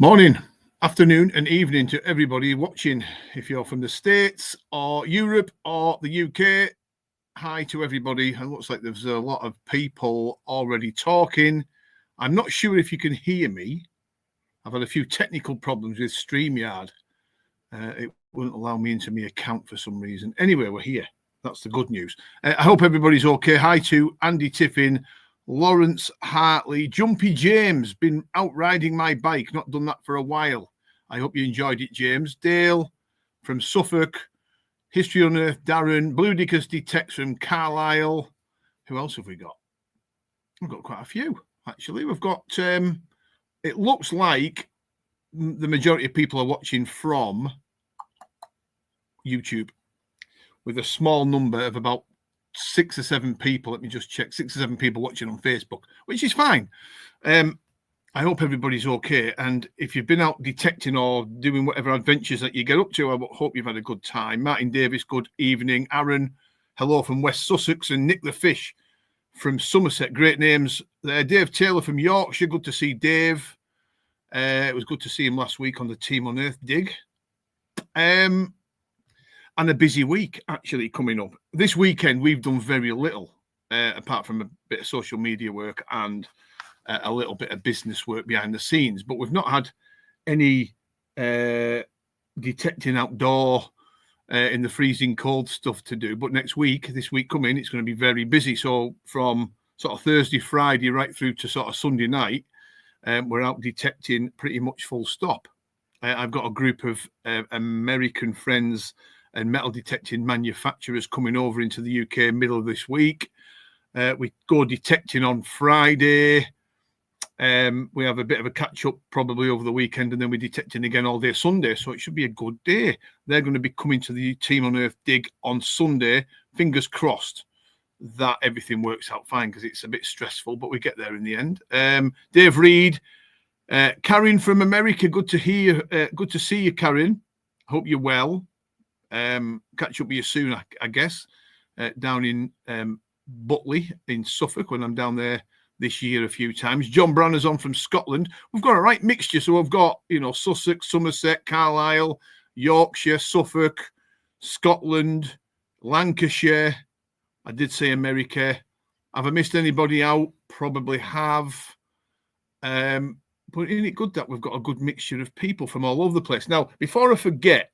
Morning, afternoon, and evening to everybody watching. If you're from the States or Europe or the UK, hi to everybody. It looks like there's a lot of people already talking. I'm not sure if you can hear me. I've had a few technical problems with StreamYard. It wouldn't allow me into my account for some reason. Anyway, we're here. That's the good news. I hope everybody's okay. Hi to Andy Tiffin, Lawrence Hartley, Jumpy James, been out riding my bike, not done that for a while. I hope you enjoyed it, James. Dale from Suffolk, History on Earth, Darren, Blue Dickers Detects from Carlisle. Who else have we got? We've got quite a few, actually. We've got, it looks like the majority of people are watching from YouTube, with a small number of about 6 or 7 people. Let me just check. 6 or 7 people watching on Facebook, which is fine. I hope everybody's okay. And if you've been out detecting or doing whatever adventures that you get up to, I hope you've had a good time. Martin Davis, good evening. Aaron, hello from West Sussex. And Nick the Fish from Somerset. Great names there. Dave Taylor from Yorkshire. Good to see Dave. It was good to see him last week on the Team on Earth dig. And a busy week actually coming up. This weekend, we've done very little, apart from a bit of social media work and a little bit of business work behind the scenes. But we've not had any detecting outdoor in the freezing cold stuff to do. But this week coming, it's going to be very busy. So from sort of Thursday, Friday, right through to sort of Sunday night, we're out detecting pretty much full stop. I've got a group of American friends and metal detecting manufacturers coming over into the UK middle of this week. We go detecting on Friday. We have a bit of a catch up probably over the weekend, and then we're detecting again all day Sunday. So it should be a good day. They're going to be coming to the Team on Earth dig on Sunday. Fingers crossed that everything works out fine, because it's a bit stressful, but we get there in the end. Dave Reed, Karen from America. Good to hear. Good to see you, Karen. Hope you're well. Catch up with you soon, I guess, down in Butley in Suffolk, when I'm down there this year a few times. John Branner's on from Scotland. We've got a right mixture. So we've got, Sussex, Somerset, Carlisle, Yorkshire, Suffolk, Scotland, Lancashire. I did say America. Have I missed anybody out? Probably have. But isn't it good that we've got a good mixture of people from all over the place? Now, before I forget,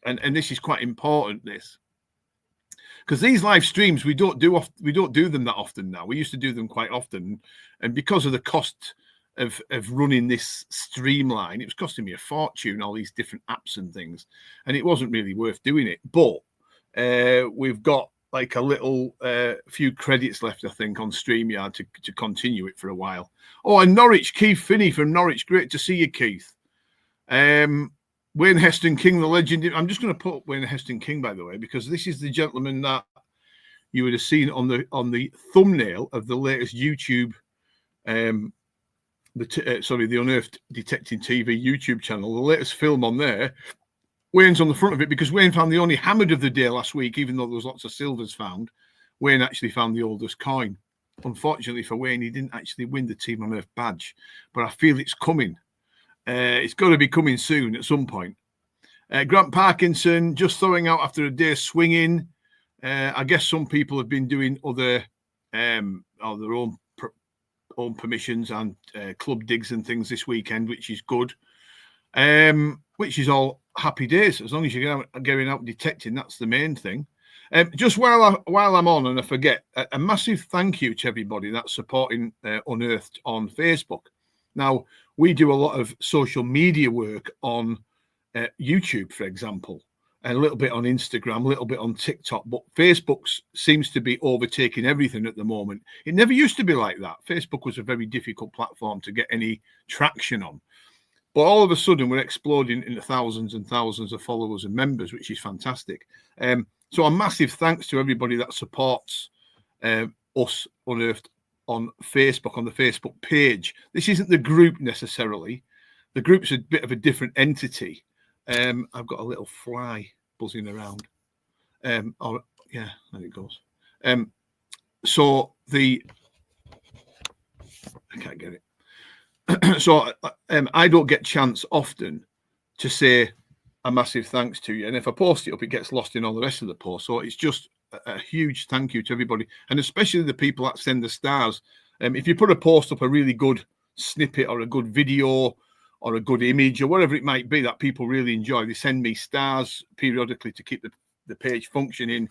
and this is quite important, because these live streams we don't do them that often now. We used to do them quite often, and because of the cost of running this streamline, it was costing me a fortune, all these different apps and things, and it wasn't really worth doing it. But we've got like a little few credits left, I think, on StreamYard to continue it for a while. Oh, and Norwich, Keith Finney from Norwich. Great to see you, Keith. Wayne Heston King, the legend. I'm just going to put up Wayne Heston King, by the way, because this is the gentleman that you would have seen on the thumbnail of the latest YouTube, the Unearthed Detecting TV YouTube channel. The latest film on there. Wayne's on the front of it because Wayne found the only hammered of the day last week, even though there was lots of silvers found. Wayne actually found the oldest coin. Unfortunately for Wayne, he didn't actually win the Team on Earth badge, but I feel it's coming. It's got to be coming soon at some point. Grant Parkinson, just throwing out after a day swinging. I guess some people have been doing other their own permissions and club digs and things this weekend, which is good. Which is all happy days. As long as you're going out detecting, that's the main thing. Just while I'm on, and I forget, a massive thank you to everybody that's supporting Unearthed on Facebook. Now, we do a lot of social media work on YouTube, for example, and a little bit on Instagram, a little bit on TikTok, but Facebook seems to be overtaking everything at the moment. It never used to be like that. Facebook was a very difficult platform to get any traction on. But all of a sudden, we're exploding into thousands and thousands of followers and members, which is fantastic. So a massive thanks to everybody that supports us Unearthed on Facebook, on the Facebook page. This isn't the group necessarily. The group's a bit of a different entity. I've got a little fly buzzing around. Yeah, there it goes. I can't get it. So I don't get chance often to say a massive thanks to you. And if I post it up, it gets lost in all the rest of the post. So it's just a huge thank you to everybody, and especially the people that send the stars. If you put a post up, a really good snippet or a good video or a good image or whatever it might be that people really enjoy, they send me stars periodically to keep the page functioning.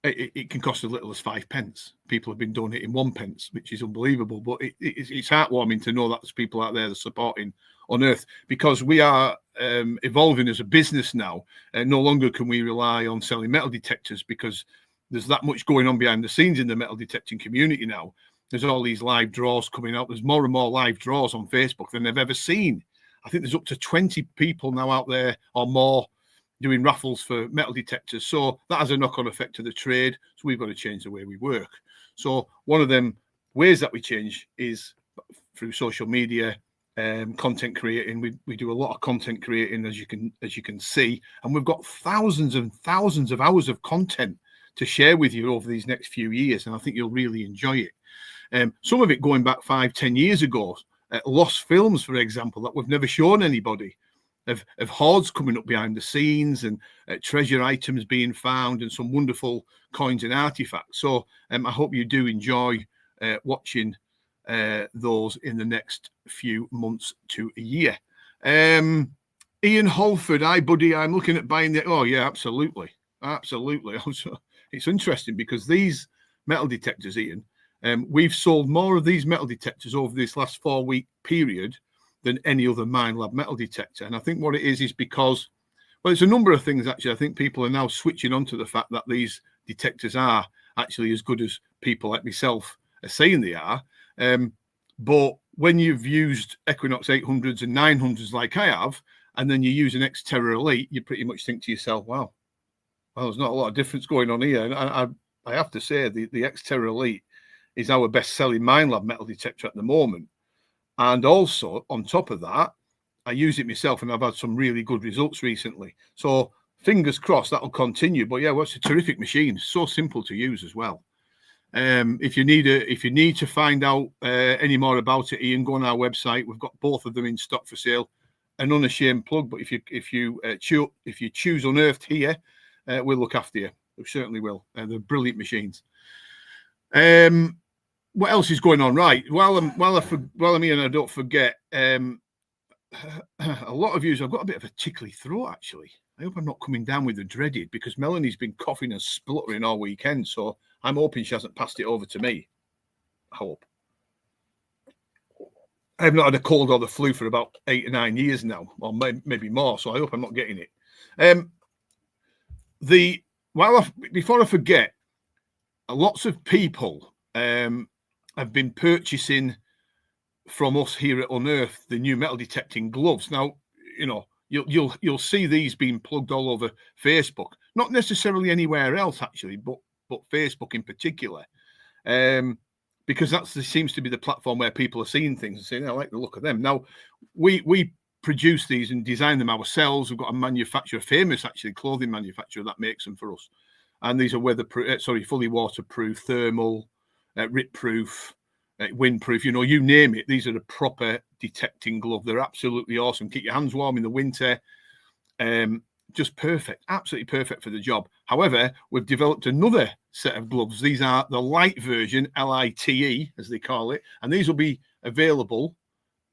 It can cost as little as 5p. People have been donating 1p, which is unbelievable. But it's heartwarming to know that there's people out there that are supporting Unearth, because we are evolving as a business now. No longer can we rely on selling metal detectors, because there's that much going on behind the scenes in the metal detecting community now. There's all these live draws coming out. There's more and more live draws on Facebook than they've ever seen. I think there's up to 20 people now out there or more doing raffles for metal detectors. So that has a knock-on effect to the trade. So we've got to change the way we work. So one of them ways that we change is through social media, content creating. We do a lot of content creating, as you can see, and we've got thousands and thousands of hours of content to share with you over these next few years, and I think you'll really enjoy it. Some of it going back 5-10 years ago, lost films, for example, that we've never shown anybody, of hoards coming up behind the scenes, and treasure items being found, and some wonderful coins and artifacts. So I hope you do enjoy watching those in the next few months to a year. Ian Holford, hi buddy, I'm looking at buying the... Oh yeah, absolutely. Also, it's interesting because these metal detectors, Ian, we've sold more of these metal detectors over this last 4-week period than any other Minelab metal detector. And I think what it is because, well, it's a number of things actually. I think people are now switching on to the fact that these detectors are actually as good as people like myself are saying they are. But when you've used Equinox 800s and 900s like I have, and then you use an X-Terra Elite, you pretty much think to yourself, wow, well, there's not a lot of difference going on here. And I have to say the X-Terra Elite is our best-selling Minelab metal detector at the moment. And also, on top of that, I use it myself, and I've had some really good results recently. So fingers crossed that'll continue. But yeah, well, it's a terrific machine. So simple to use as well. If you need to find out any more about it, Ian, go on our website. We've got both of them in stock for sale. An unashamed plug, but if you choose Unearthed here, we'll look after you. We certainly will. They're brilliant machines. What else is going on? Right. While I'm here and I don't forget, a lot of yous, I've got a bit of a tickly throat actually. I hope I'm not coming down with the dreaded, because Melanie's been coughing and spluttering all weekend. So I'm hoping she hasn't passed it over to me. I hope. I've not had a cold or the flu for about 8 or 9 years now, or maybe more. So I hope I'm not getting it. Before I forget, lots of people have been purchasing from us here at Unearth the new metal detecting gloves. Now, you know, you'll see these being plugged all over Facebook, not necessarily anywhere else actually, but Facebook in particular, because seems to be the platform where people are seeing things and saying, I like the look of them. Now, we produce these and design them ourselves. We've got a manufacturer, famous actually clothing manufacturer, that makes them for us, and these are fully waterproof, thermal, rip-proof, windproof, you know, you name it. These are the proper detecting glove. They're absolutely awesome. Keep your hands warm in the winter. Just perfect, absolutely perfect for the job. However, we've developed another set of gloves. These are the light version, LITE, as they call it, and these will be available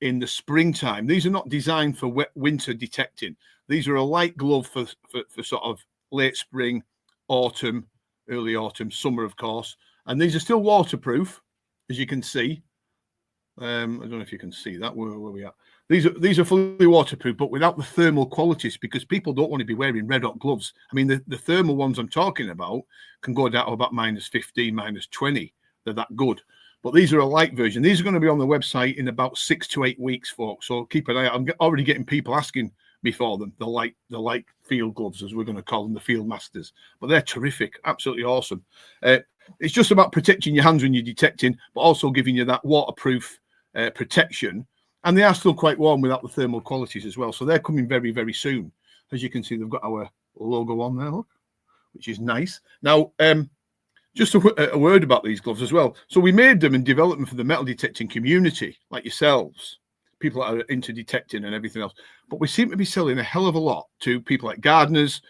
in the springtime. These are not designed for winter detecting. These are a light glove for sort of late spring, autumn, early autumn, summer, of course. And these are still waterproof, as you can see. I don't know if you can see that, where we are. These are fully waterproof, but without the thermal qualities, because people don't want to be wearing red hot gloves. I mean, the thermal ones I'm talking about can go down to about -15, -20. They're that good. But these are a light version. These are going to be on the website in about 6 to 8 weeks, folks. So keep an eye out. I'm already getting people asking me for them. The light field gloves, as we're going to call them, the field masters. But they're terrific, absolutely awesome. It's just about protecting your hands when you're detecting, but also giving you that waterproof protection. And they are still quite warm without the thermal qualities as well. So they're coming very, very soon. As you can see, they've got our logo on there, look, which is nice. Now, just a word about these gloves as well. So we made them and developed them for the metal detecting community, like yourselves, people that are into detecting and everything else. But we seem to be selling a hell of a lot to people like gardeners,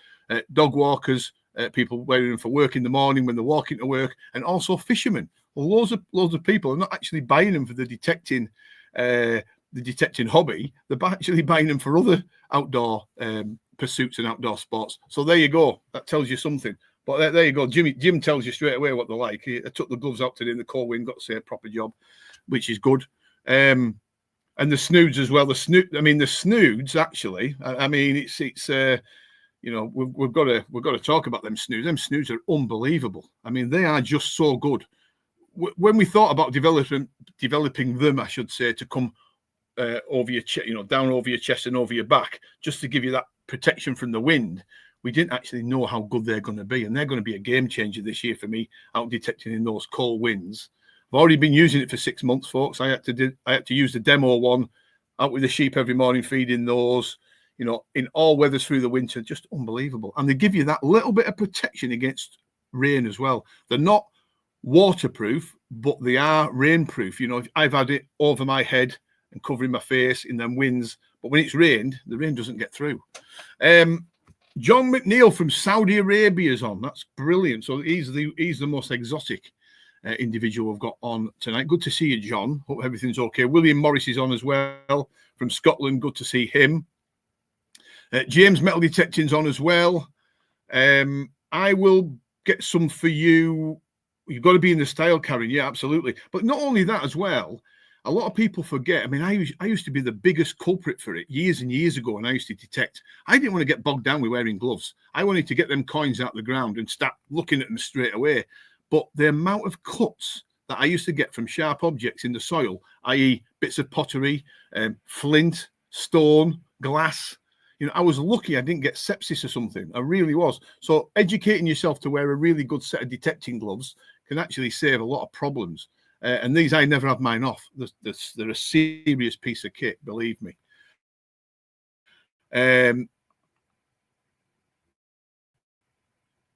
dog walkers, people wearing them for work in the morning when they're walking to work, and also fishermen. Well, loads of people are not actually buying them for the detecting hobby. They're actually buying them for other outdoor pursuits and outdoor sports. So there you go. That tells you something. But there you go. Jim tells you straight away what they're like. I took the gloves out today in the cold wind, got to say a proper job, which is good. And the snoods as well. The snoods actually. I mean, it's you know, we've got to talk about them snoods. Them snoods are unbelievable. I mean, they are just so good. When we thought about developing them, I should say, to come over your chest, you know, down over your chest and over your back, just to give you that protection from the wind. We didn't actually know how good they're going to be, and they're going to be a game changer this year for me, out detecting in those cold winds. I've already been using it for 6 months, folks. I had to use the demo one out with the sheep every morning, feeding those, you know, in all weathers through the winter. Just unbelievable. And they give you that little bit of protection against rain as well. They're not waterproof, but they are rainproof. You know, I've had it over my head and covering my face in them winds, but when it's rained, the rain doesn't get through. John McNeil from Saudi Arabia is on. That's brilliant. So he's the most exotic individual we've got on tonight. Good to see you, John. Hope everything's okay. William Morris is on as well from Scotland. Good to see him. James Metal Detecting's on as well. I will get some for you. You've got to be in the style, Karen. Yeah, absolutely. But not only that as well, a lot of people forget. I mean, I used to be the biggest culprit for it years and years ago, and I used to detect. I didn't want to get bogged down with wearing gloves. I wanted to get them coins out of the ground and start looking at them straight away. But the amount of cuts that I used to get from sharp objects in the soil, i.e. bits of pottery, flint, stone, glass, you know, I was lucky I didn't get sepsis or something. I really was. So educating yourself to wear a really good set of detecting gloves can actually save a lot of problems. And these, I never have mine off. They're a serious piece of kit, believe me. Where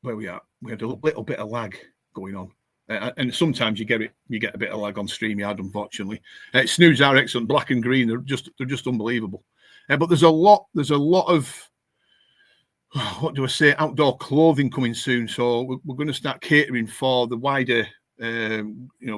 we are, we had a little bit of lag going on. And sometimes you get a bit of lag on StreamYard, unfortunately. Snoods are excellent, black and green. They're just unbelievable. But there's a lot of, what do I say, outdoor clothing coming soon. So we're going to start catering for the wider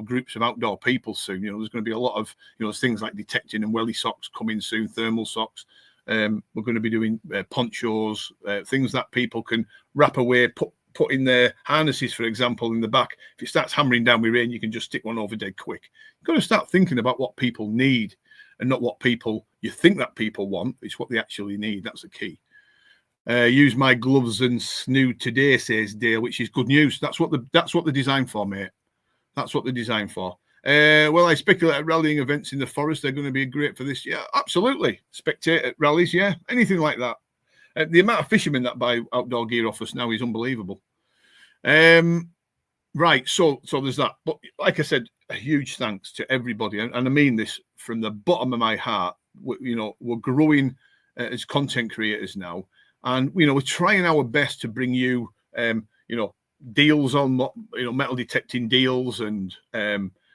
groups of outdoor people soon. You know, there's going to be a lot of, you know, things like detecting and welly socks coming soon, thermal socks. We're going to be doing ponchos, things that people can wrap away, put in their harnesses, for example, in the back. If it starts hammering down with rain, you can just stick one over dead quick. You've got to start thinking about what people need and not what you think that people want. It's what they actually need. That's the key. Use my gloves and snood today, says Dale, which is good news. That's what they're designed for, mate. That's what they're designed for. Well, I speculate at rallying events in the forest. They're going to be great for this. Yeah, absolutely. Spectator rallies, yeah. Anything like that. The amount of fishermen that buy outdoor gear off us now is unbelievable. Right, so there's that. But like I said, a huge thanks to everybody. And I mean this from the bottom of my heart. We're growing as content creators now. And, you know, we're trying our best to bring you, deals on, metal detecting deals and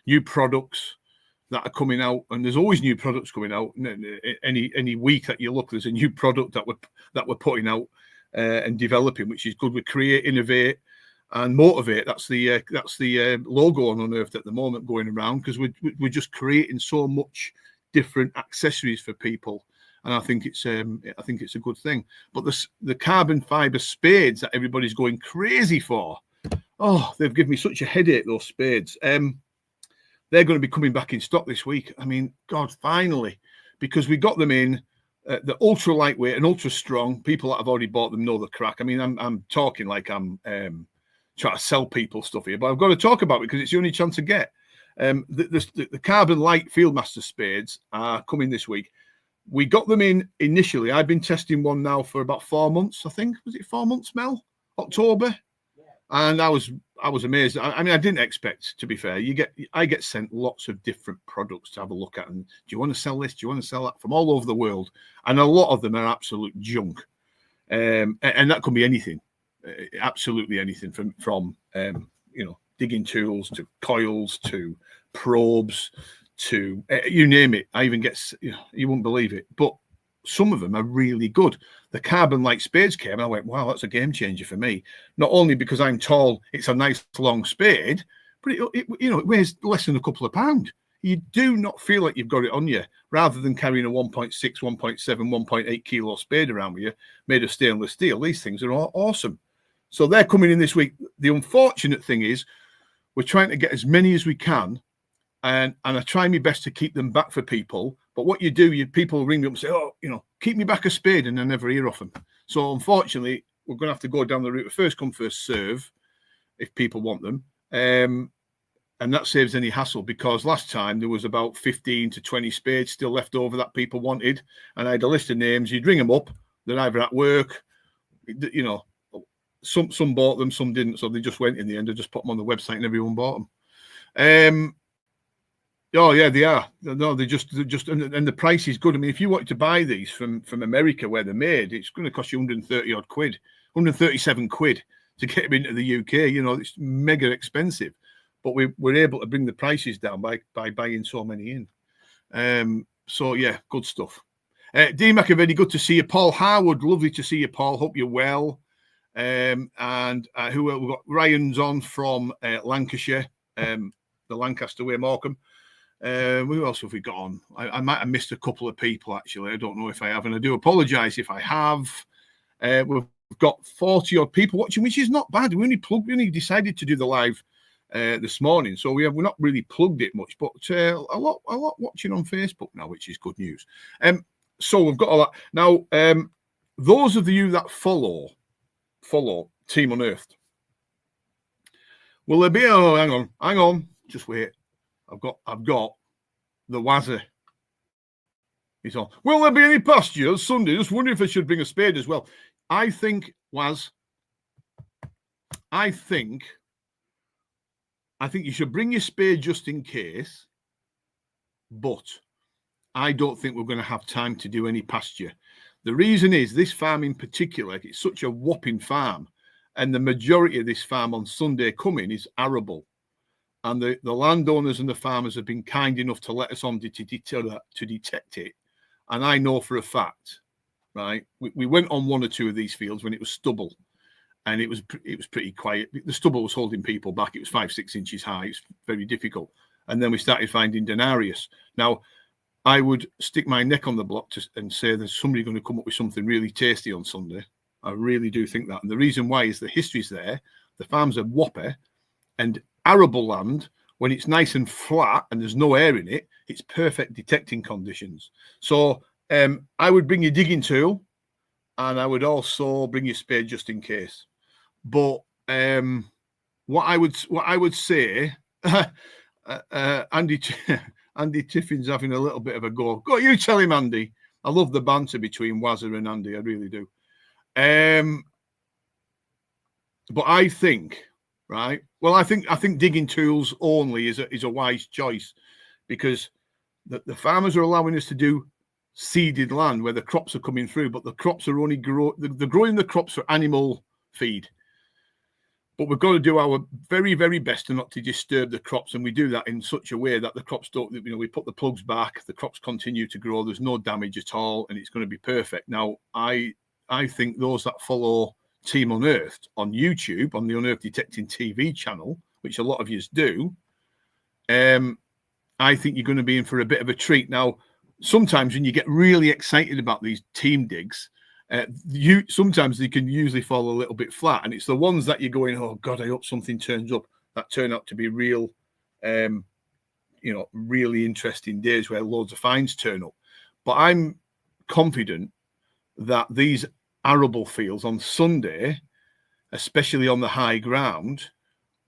new products that are coming out. And there's always new products coming out. Any week that you look, there's a new product that we're putting out and developing, which is good. We create, innovate, and motivate. That's the logo on Unearthed at the moment going around, because we're just creating so much different accessories for people. And I think it's a good thing. But the carbon fiber spades that everybody's going crazy for, they've given me such a headache, those spades. They're going to be coming back in stock this week. I mean, God, finally, because we got them in. The ultra lightweight and ultra strong. People that have already bought them know the crack. I mean, I'm talking like I'm trying to sell people stuff here, but I've got to talk about it because it's the only chance to get. The carbon light Fieldmaster spades are coming this week. We got them in initially. I've been testing one now for about 4 months, I think. Was it 4 months, Mel? October? Yeah. And I was amazed. I mean, I didn't expect, to be fair. I get sent lots of different products to have a look at. And do you want to sell this? Do you want to sell that? From all over the world. And a lot of them are absolute junk. And that could be anything. Absolutely anything from digging tools to coils to probes to you name it. I even get, you wouldn't believe it, but some of them are really good. The carbon light spades came, and I went, wow, that's a game changer for me. Not only because I'm tall, it's a nice long spade, but it weighs less than a couple of pounds. You do not feel like you've got it on you, rather than carrying a 1.6, 1.7, 1.8 kilo spade around with you, made of stainless steel. These things are all awesome. So they're coming in this week. The unfortunate thing is we're trying to get as many as we can, and I try my best to keep them back for people. But what you do, people ring me up and say, oh, keep me back a spade, and I never hear of them. So unfortunately, we're going to have to go down the route of first come, first serve if people want them. And that saves any hassle, because last time there was about 15 to 20 spades still left over that people wanted. And I had a list of names. You'd ring them up. They're either at work, some bought them, some didn't. So they just went in the end. I just put them on the website and everyone bought them. Oh yeah, they are. No, they just and the price is good. I mean, if you wanted to buy these from America where they're made, it's going to cost you 130 odd quid, 137 quid to get them into the UK. It's mega expensive, but we're able to bring the prices down by buying so many in. So yeah, good stuff. D Machiavelli, good to see you. Paul Harwood, lovely to see you, Paul. Hope you're well. And who we've got? Ryan's on from Lancashire, the Lancaster way, Morecambe. Who else have we got on? I might have missed a couple of people, actually. I don't know if I have, and I do apologise if I have. We've got 40 odd people watching, which is not bad. We only decided to do the live this morning, so we're not really plugged it much, but a lot watching on Facebook now, which is good news. So we've got all that now. Those of you that follow Team Unearthed, will there be? Oh, hang on, just wait. I've got the Wazza. He's on. Will there be any pastures Sunday? Just wondering if I should bring a spade as well. I think you should bring your spade just in case, but I don't think we're going to have time to do any pasture. The reason is this farm in particular, it's such a whopping farm, and the majority of this farm on Sunday coming is arable. And the landowners and the farmers have been kind enough to let us on to detect it. And I know for a fact, right, we went on one or two of these fields when it was stubble, and it was pretty quiet. The stubble was holding people back. It was 5-6 inches high. It's very difficult. And then we started finding denarius. Now, I would stick my neck on the block and say there's somebody going to come up with something really tasty on Sunday. I really do think that. And the reason why is the history's there. The farms are whopper, and arable land, when it's nice and flat and there's no air in it, it's perfect detecting conditions. So I would bring your digging tool, and I would also bring your spade just in case. But what I would say, Andy Tiffin's having a little bit of a go. Go, you tell him, Andy. I love the banter between Wazza and Andy. I really do. But I think. Right. Well, I think digging tools only is a wise choice, because the farmers are allowing us to do seeded land where the crops are coming through, but the crops are only they're growing the crops for animal feed. But we've got to do our very, very best to not to disturb the crops, and we do that in such a way that the crops don't. We put the plugs back, the crops continue to grow. There's no damage at all, and it's going to be perfect. Now, I think those that follow Team Unearthed on YouTube, on the Unearthed Detecting TV channel, which a lot of you do, I think you're going to be in for a bit of a treat. Now, sometimes when you get really excited about these team digs, sometimes they can usually fall a little bit flat, and it's the ones that you're going, oh God, I hope something turns up, that turn out to be real, really interesting days where loads of finds turn up. But I'm confident that these arable fields on Sunday, especially on the high ground,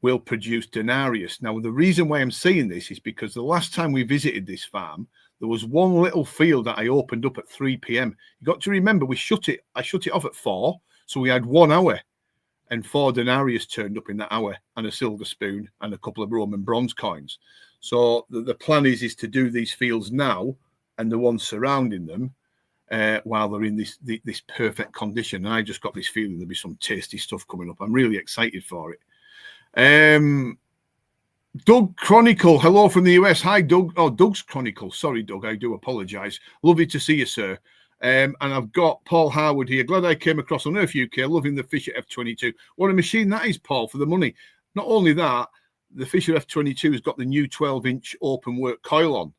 will produce denarius. Now, the reason why I'm saying this is because the last time we visited this farm, there was one little field that I opened up at 3 p.m. You got to remember, I shut it off at 4, so we had 1 hour, and 4 denarius turned up in that hour, and a silver spoon and a couple of Roman bronze coins. So the plan is to do these fields now and the ones surrounding them while they're in this perfect condition. And I just got this feeling there'll be some tasty stuff coming up. I'm really excited for it. Doug Chronicle, hello from the US. Hi, Doug. Oh, Doug's Chronicle. Sorry, Doug. I do apologise. Lovely to see you, sir. And I've got Paul Harwood here. Glad I came across on Earth UK. Loving the Fisher F22. What a machine that is, Paul, for the money. Not only that, the Fisher F22 has got the new 12-inch open work coil on.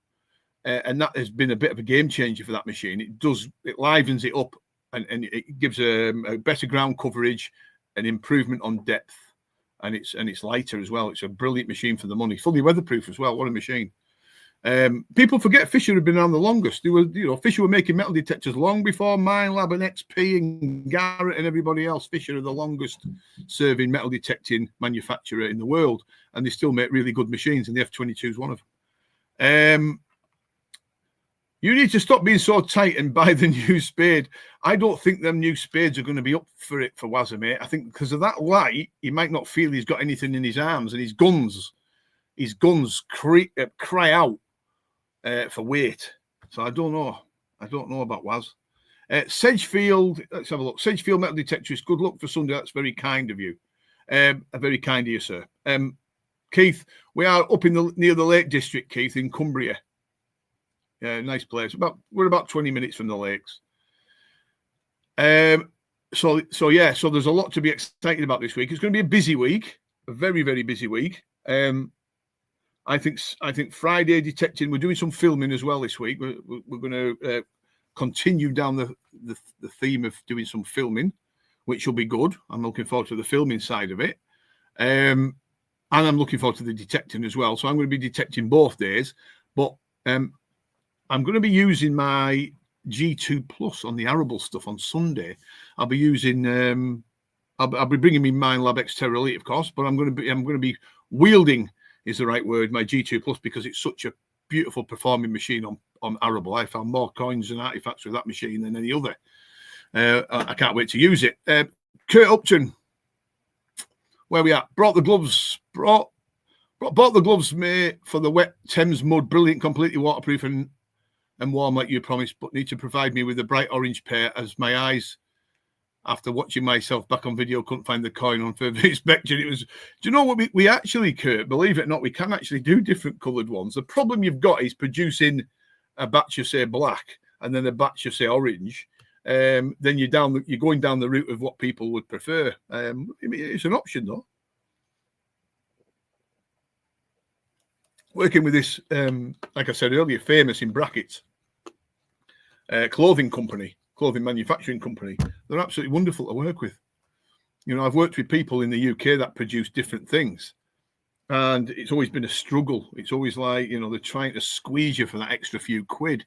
And that has been a bit of a game changer for that machine. It livens it up and it gives a better ground coverage, an improvement on depth. And it's lighter as well. It's a brilliant machine for the money. Fully weatherproof as well. What a machine. People forget Fisher had been around the longest. Fisher were making metal detectors long before Minelab and XP and Garrett and everybody else. Fisher are the longest serving metal detecting manufacturer in the world. And they still make really good machines. And the F22 is one of them. You need to stop being so tight and buy the new spade. I don't think them new spades are going to be up for it for Wazza, mate. I think because of that light, he might not feel he's got anything in his arms, and his guns cry out for weight. So I don't know. I don't know about Waz. Sedgefield, let's have a look. Sedgefield metal detectorist. Good luck for Sunday. That's very kind of you. Very kind of you, sir. Keith, we are up near the Lake District, Keith, in Cumbria. Yeah, nice place. We're about 20 minutes from the lakes. So there's a lot to be excited about this week. It's going to be a busy week, a very, very busy week. I think Friday detecting. We're doing some filming as well this week. We're going to continue down the theme of doing some filming, which will be good. I'm looking forward to the filming side of it, and I'm looking forward to the detecting as well. So I'm going to be detecting both days, but I'm going to be using my G2 Plus on the arable stuff on Sunday. I'll be using. I'll be bringing me Minelab Xterra Elite, of course, but I'm going to be wielding is the right word, my G2 Plus, because it's such a beautiful performing machine on arable. I found more coins and artifacts with that machine than any other. I can't wait to use it. Kurt Upton, where we at? Bought the gloves, mate, for the wet Thames mud. Brilliant, completely waterproof and warm like you promised, but need to provide me with a bright orange pair, as my eyes, after watching myself back on video, couldn't find the coin on further inspection. Do you know what we actually, Kurt, believe it or not, we can actually do different coloured ones. The problem you've got is producing a batch of, say, black and then a batch of, say, orange. Then you're going down the route of what people would prefer. It's an option, though. Working with this, like I said earlier, famous in brackets, clothing manufacturing company. They're absolutely wonderful to work with. I've worked with people in the UK that produce different things, and it's always been a struggle. It's always like, they're trying to squeeze you for that extra few quid,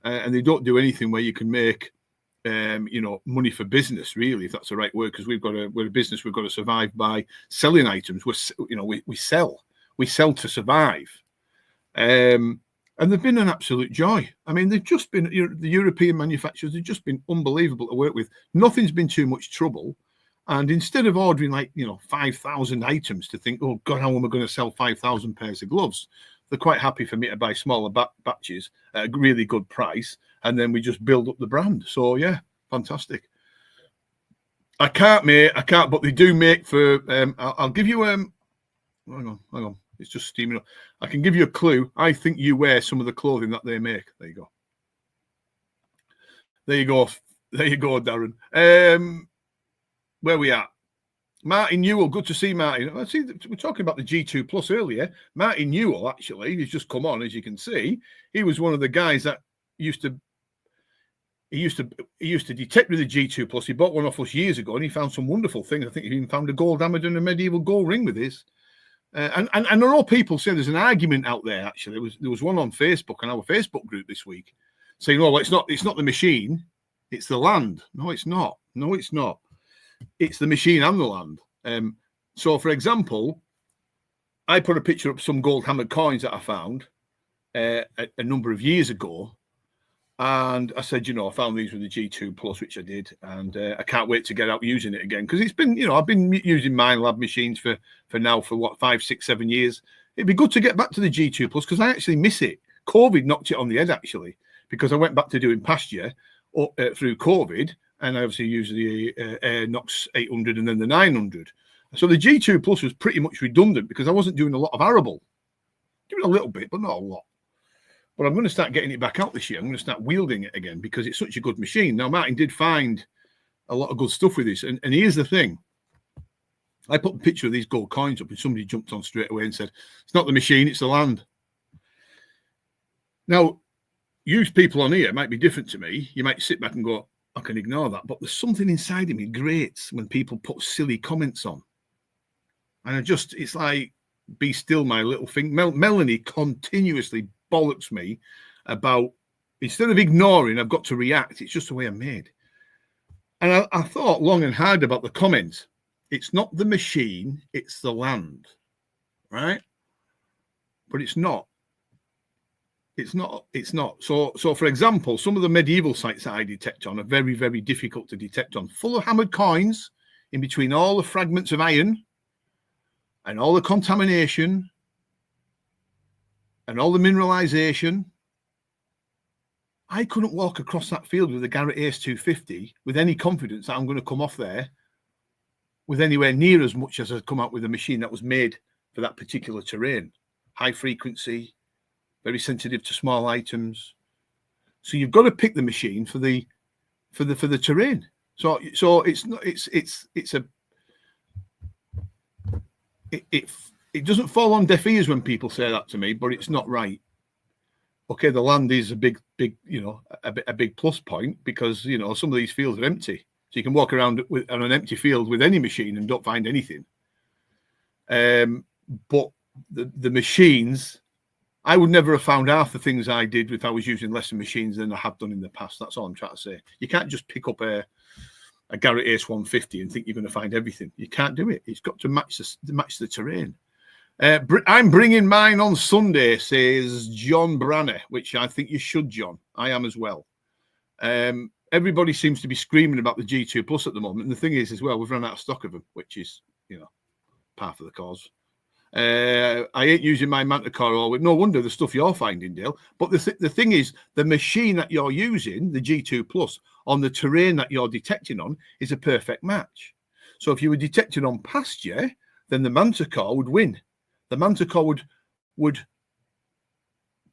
and they don't do anything where you can make, money for business, really, if that's the right word, because we're a business, we've got to survive by selling items. We sell to survive. And they've been an absolute joy. I mean, they've just been, the European manufacturers have just been unbelievable to work with. Nothing's been too much trouble. And instead of ordering 5,000 items to think, oh God, how am I going to sell 5,000 pairs of gloves? They're quite happy for me to buy smaller batches at a really good price. And then we just build up the brand. So yeah, fantastic. I can't, but they do make for, I'll give you, hang on. It's just steaming up. I can give you a clue. I think you wear some of the clothing that they make. There you go. There you go, Darren. Where we at? Martin Newell. Good to see Martin. I see we're talking about the G2 Plus earlier. Martin Newell, actually, he's just come on, as you can see. He was one of the guys that used to detect with the G2 Plus. He bought one off us years ago, and he found some wonderful things. I think he even found a gold hammer and a medieval gold ring with his. And I know people say there's an argument out there. Actually, there was one on Facebook, on our Facebook group this week, saying, "Oh, it's not the machine, it's the land." No, it's not. It's the machine and the land. So, for example, I put a picture up some gold hammered coins that I found a number of years ago, and I said, I found these with the G2 Plus, which I did, and I can't wait to get out using it again, because it's been, I've been using Minelab machines for what, 5, 6, 7 years. It'd be good to get back to the G2 Plus, because I actually miss it. COVID knocked it on the head, actually, because I went back to doing pasture through COVID, and I obviously used the Nox 800 and then the 900. So the G2 Plus was pretty much redundant because I wasn't doing a lot of arable. Give it a little bit, but not a lot. But I'm going to start getting it back out this year. I'm going to start wielding it again because it's such a good machine. Now, Martin did find a lot of good stuff with this. And here's the thing. I put a picture of these gold coins up and somebody jumped on straight away and said, it's not the machine, it's the land. Now, used people on here might be different to me. You might sit back and go, I can ignore that. But there's something inside of me grates when people put silly comments on. And it's like, be still, my little thing. Melanie continuously bollocks me about, instead of ignoring, I've got to react. It's just the way I'm made. And I thought long and hard about the comments. It's not the machine, it's the land, right? But it's not. It's not. So for example, some of the medieval sites that I detect on are very, very difficult to detect on. Full of hammered coins, in between all the fragments of iron and all the contamination and all the mineralization. I couldn't walk across that field with a Garrett Ace 250 with any confidence that I'm going to come off there with anywhere near as much as I'd come out with a machine that was made for that particular terrain. High frequency, very sensitive to small items. So you've got to pick the machine for the terrain. So it's not it doesn't fall on deaf ears when people say that to me, but it's not right. Okay, the land is a big, a big plus point because some of these fields are empty. So you can walk around on an empty field with any machine and don't find anything. But the machines, I would never have found half the things I did if I was using lesser machines than I have done in the past. That's all I'm trying to say. You can't just pick up a Garrett Ace 150 and think you're going to find everything. You can't do it. It's got to match the terrain. I'm bringing mine on Sunday, says John Branner, which I think you should, John. I am as well. Everybody seems to be screaming about the G2 Plus at the moment. And the thing is, as well, we've run out of stock of them, which is, part of the cause. I ain't using my Manticore all week. No wonder the stuff you're finding, Dale. But the thing is, the machine that you're using, the G2 Plus, on the terrain that you're detecting on, is a perfect match. So if you were detecting on pasture, then the Manticore would win. The Manticore would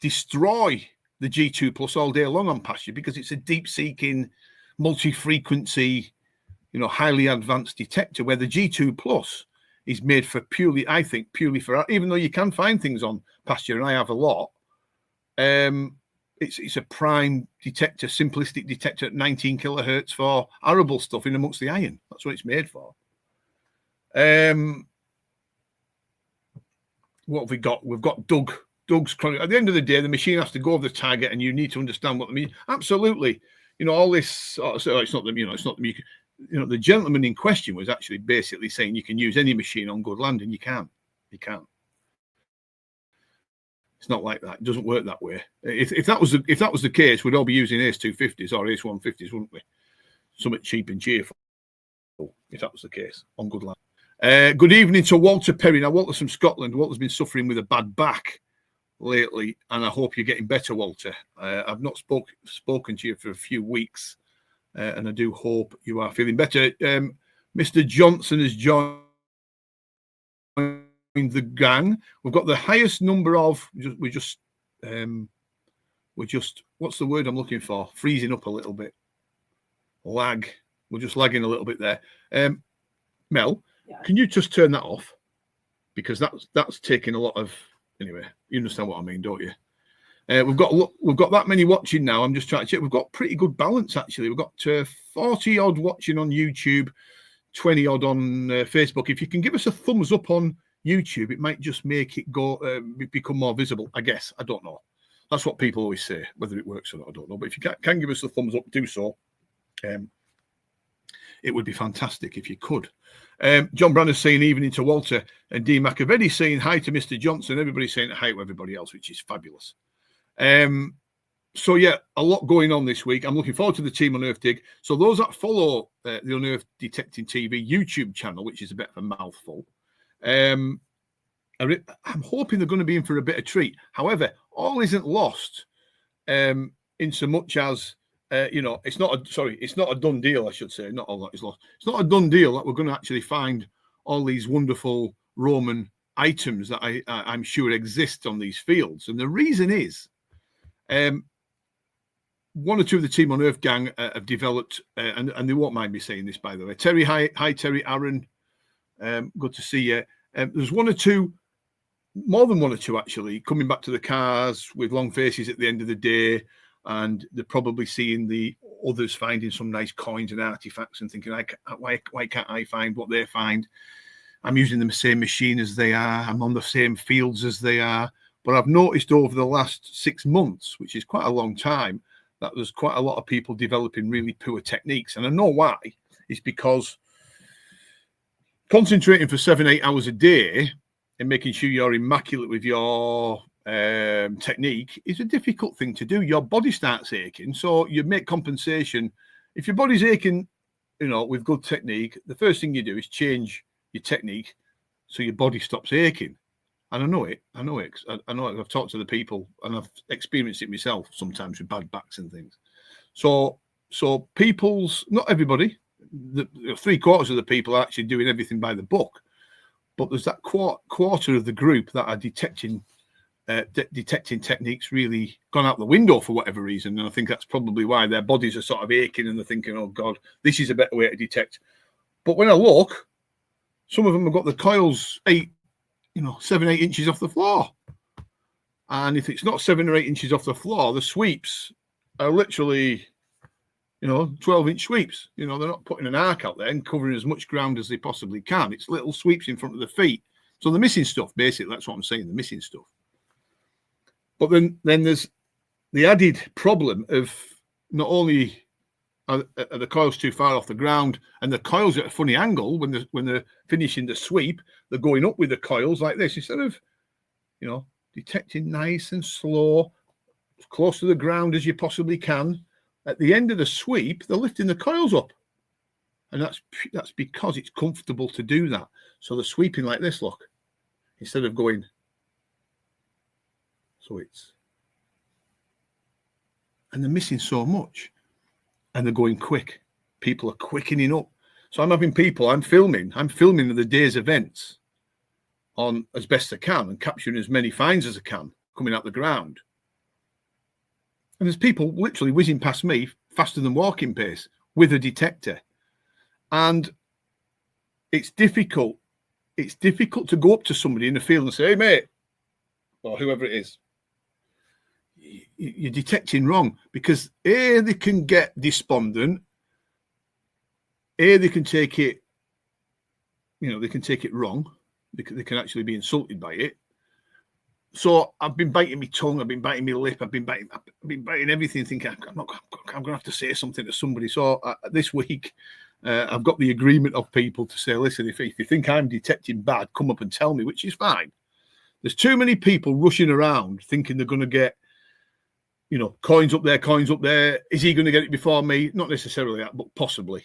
destroy the G2 Plus all day long on pasture because it's a deep-seeking, multi-frequency, highly advanced detector, where the G2 Plus is made for purely for, even though you can find things on pasture, and I have a lot, it's a prime detector, simplistic detector at 19 kilohertz for arable stuff in amongst the iron. That's what it's made for. What have we got? We've got Doug's chronic. At the end of the day, the machine has to go over the target, and you need to understand what the mean. Absolutely, all this. So it's not the, it's not the. The gentleman in question was actually basically saying you can use any machine on good land, and you can't. You can't. It's not like that. It doesn't work that way. If that was the case, we'd all be using Ace 250s or Ace 150s, wouldn't we? Something cheap and cheerful. If that was the case on good land. Good evening to Walter Perry. Now, Walter's from Scotland. Walter's been suffering with a bad back lately, and I hope you're getting better, Walter. I've not spoken to you for a few weeks. And I do hope you are feeling better. Mr. Johnson has joined the gang. We've got the highest number of. We're just. What's the word I'm looking for? Freezing up a little bit. Lag. We're just lagging a little bit there. Mel, yeah. Can you just turn that off? Because that's taking a lot of. Anyway, you understand what I mean, don't you? We've got that many watching now. I'm just trying to check. We've got pretty good balance, actually. We've got 40 odd watching on YouTube, 20 odd on Facebook. If you can give us a thumbs up on YouTube, it might just make it become more visible. I guess. I don't know. That's what people always say. Whether it works or not, I don't know. But if you can give us a thumbs up, do so. It would be fantastic if you could. John Branner's saying evening to Walter, and D. Machiavelli saying hi to Mr. Johnson. Everybody's saying hi to everybody else, which is fabulous. So yeah, a lot going on this week. I'm looking forward to the Team Unearthed dig. So those that follow the Unearthed Detecting TV YouTube channel, which is a bit of a mouthful, I'm hoping they're going to be in for a bit of treat. However, all isn't lost. In so much as it's not a done deal. I should say, not all that is lost. It's not a done deal that we're going to actually find all these wonderful Roman items that I'm sure exist on these fields. And the reason is, one or two of the Team on Earth gang have developed, and they won't mind me saying this, by the way. Terry, hi Terry, Aaron, good to see you. There's one or two, more than one or two actually, coming back to the cars with long faces at the end of the day, and they're probably seeing the others finding some nice coins and artifacts and thinking, why can't I find what they find? I'm using the same machine as they are. I'm on the same fields as they are. But I've noticed over the last 6 months, which is quite a long time, that there's quite a lot of people developing really poor techniques. And I know why. It's because concentrating for 7-8 hours a day and making sure you're immaculate with your technique is a difficult thing to do. Your body starts aching. So you make compensation. If your body's aching, with good technique, the first thing you do is change your technique so your body stops aching. And I know it. I know it. I've talked to the people and I've experienced it myself sometimes with bad backs and things. So not everybody, the 3/4 of the people are actually doing everything by the book, but there's that quarter of the group that are detecting techniques really gone out the window for whatever reason. And I think that's probably why their bodies are sort of aching and they're thinking, oh God, this is a better way to detect. But when I look, some of them have got the coils 7-8 inches off the floor. And if it's not 7 or 8 inches off the floor, the sweeps are literally, 12-inch sweeps. They're not putting an arc out there and covering as much ground as they possibly can. It's little sweeps in front of the feet. So they're missing stuff, basically. That's what I'm saying. They're missing stuff. But then there's the added problem of not only are the coils too far off the ground, and the coils at a funny angle when they're finishing the sweep, they're going up with the coils like this instead of, detecting nice and slow, as close to the ground as you possibly can. At the end of the sweep, they're lifting the coils up, and that's because it's comfortable to do that. So they're sweeping like this, look, instead of going. So and they're missing so much. And they're going quick. People are quickening up. So I'm filming the day's events on as best I can and capturing as many finds as I can coming out the ground. And there's people literally whizzing past me faster than walking pace with a detector. And it's difficult. It's difficult to go up to somebody in the field and say, hey, mate, or whoever it is, you're detecting wrong, because A, they can get despondent, A, they can take it, they can take it wrong, because they can actually be insulted by it. So I've been biting my tongue, I've been biting my lip, I've been biting everything, thinking I'm going to have to say something to somebody. So this week, I've got the agreement of people to say, listen, if you think I'm detecting bad, come up and tell me, which is fine. There's too many people rushing around thinking they're going to get, coins up there. Is he going to get it before me? Not necessarily that, but possibly,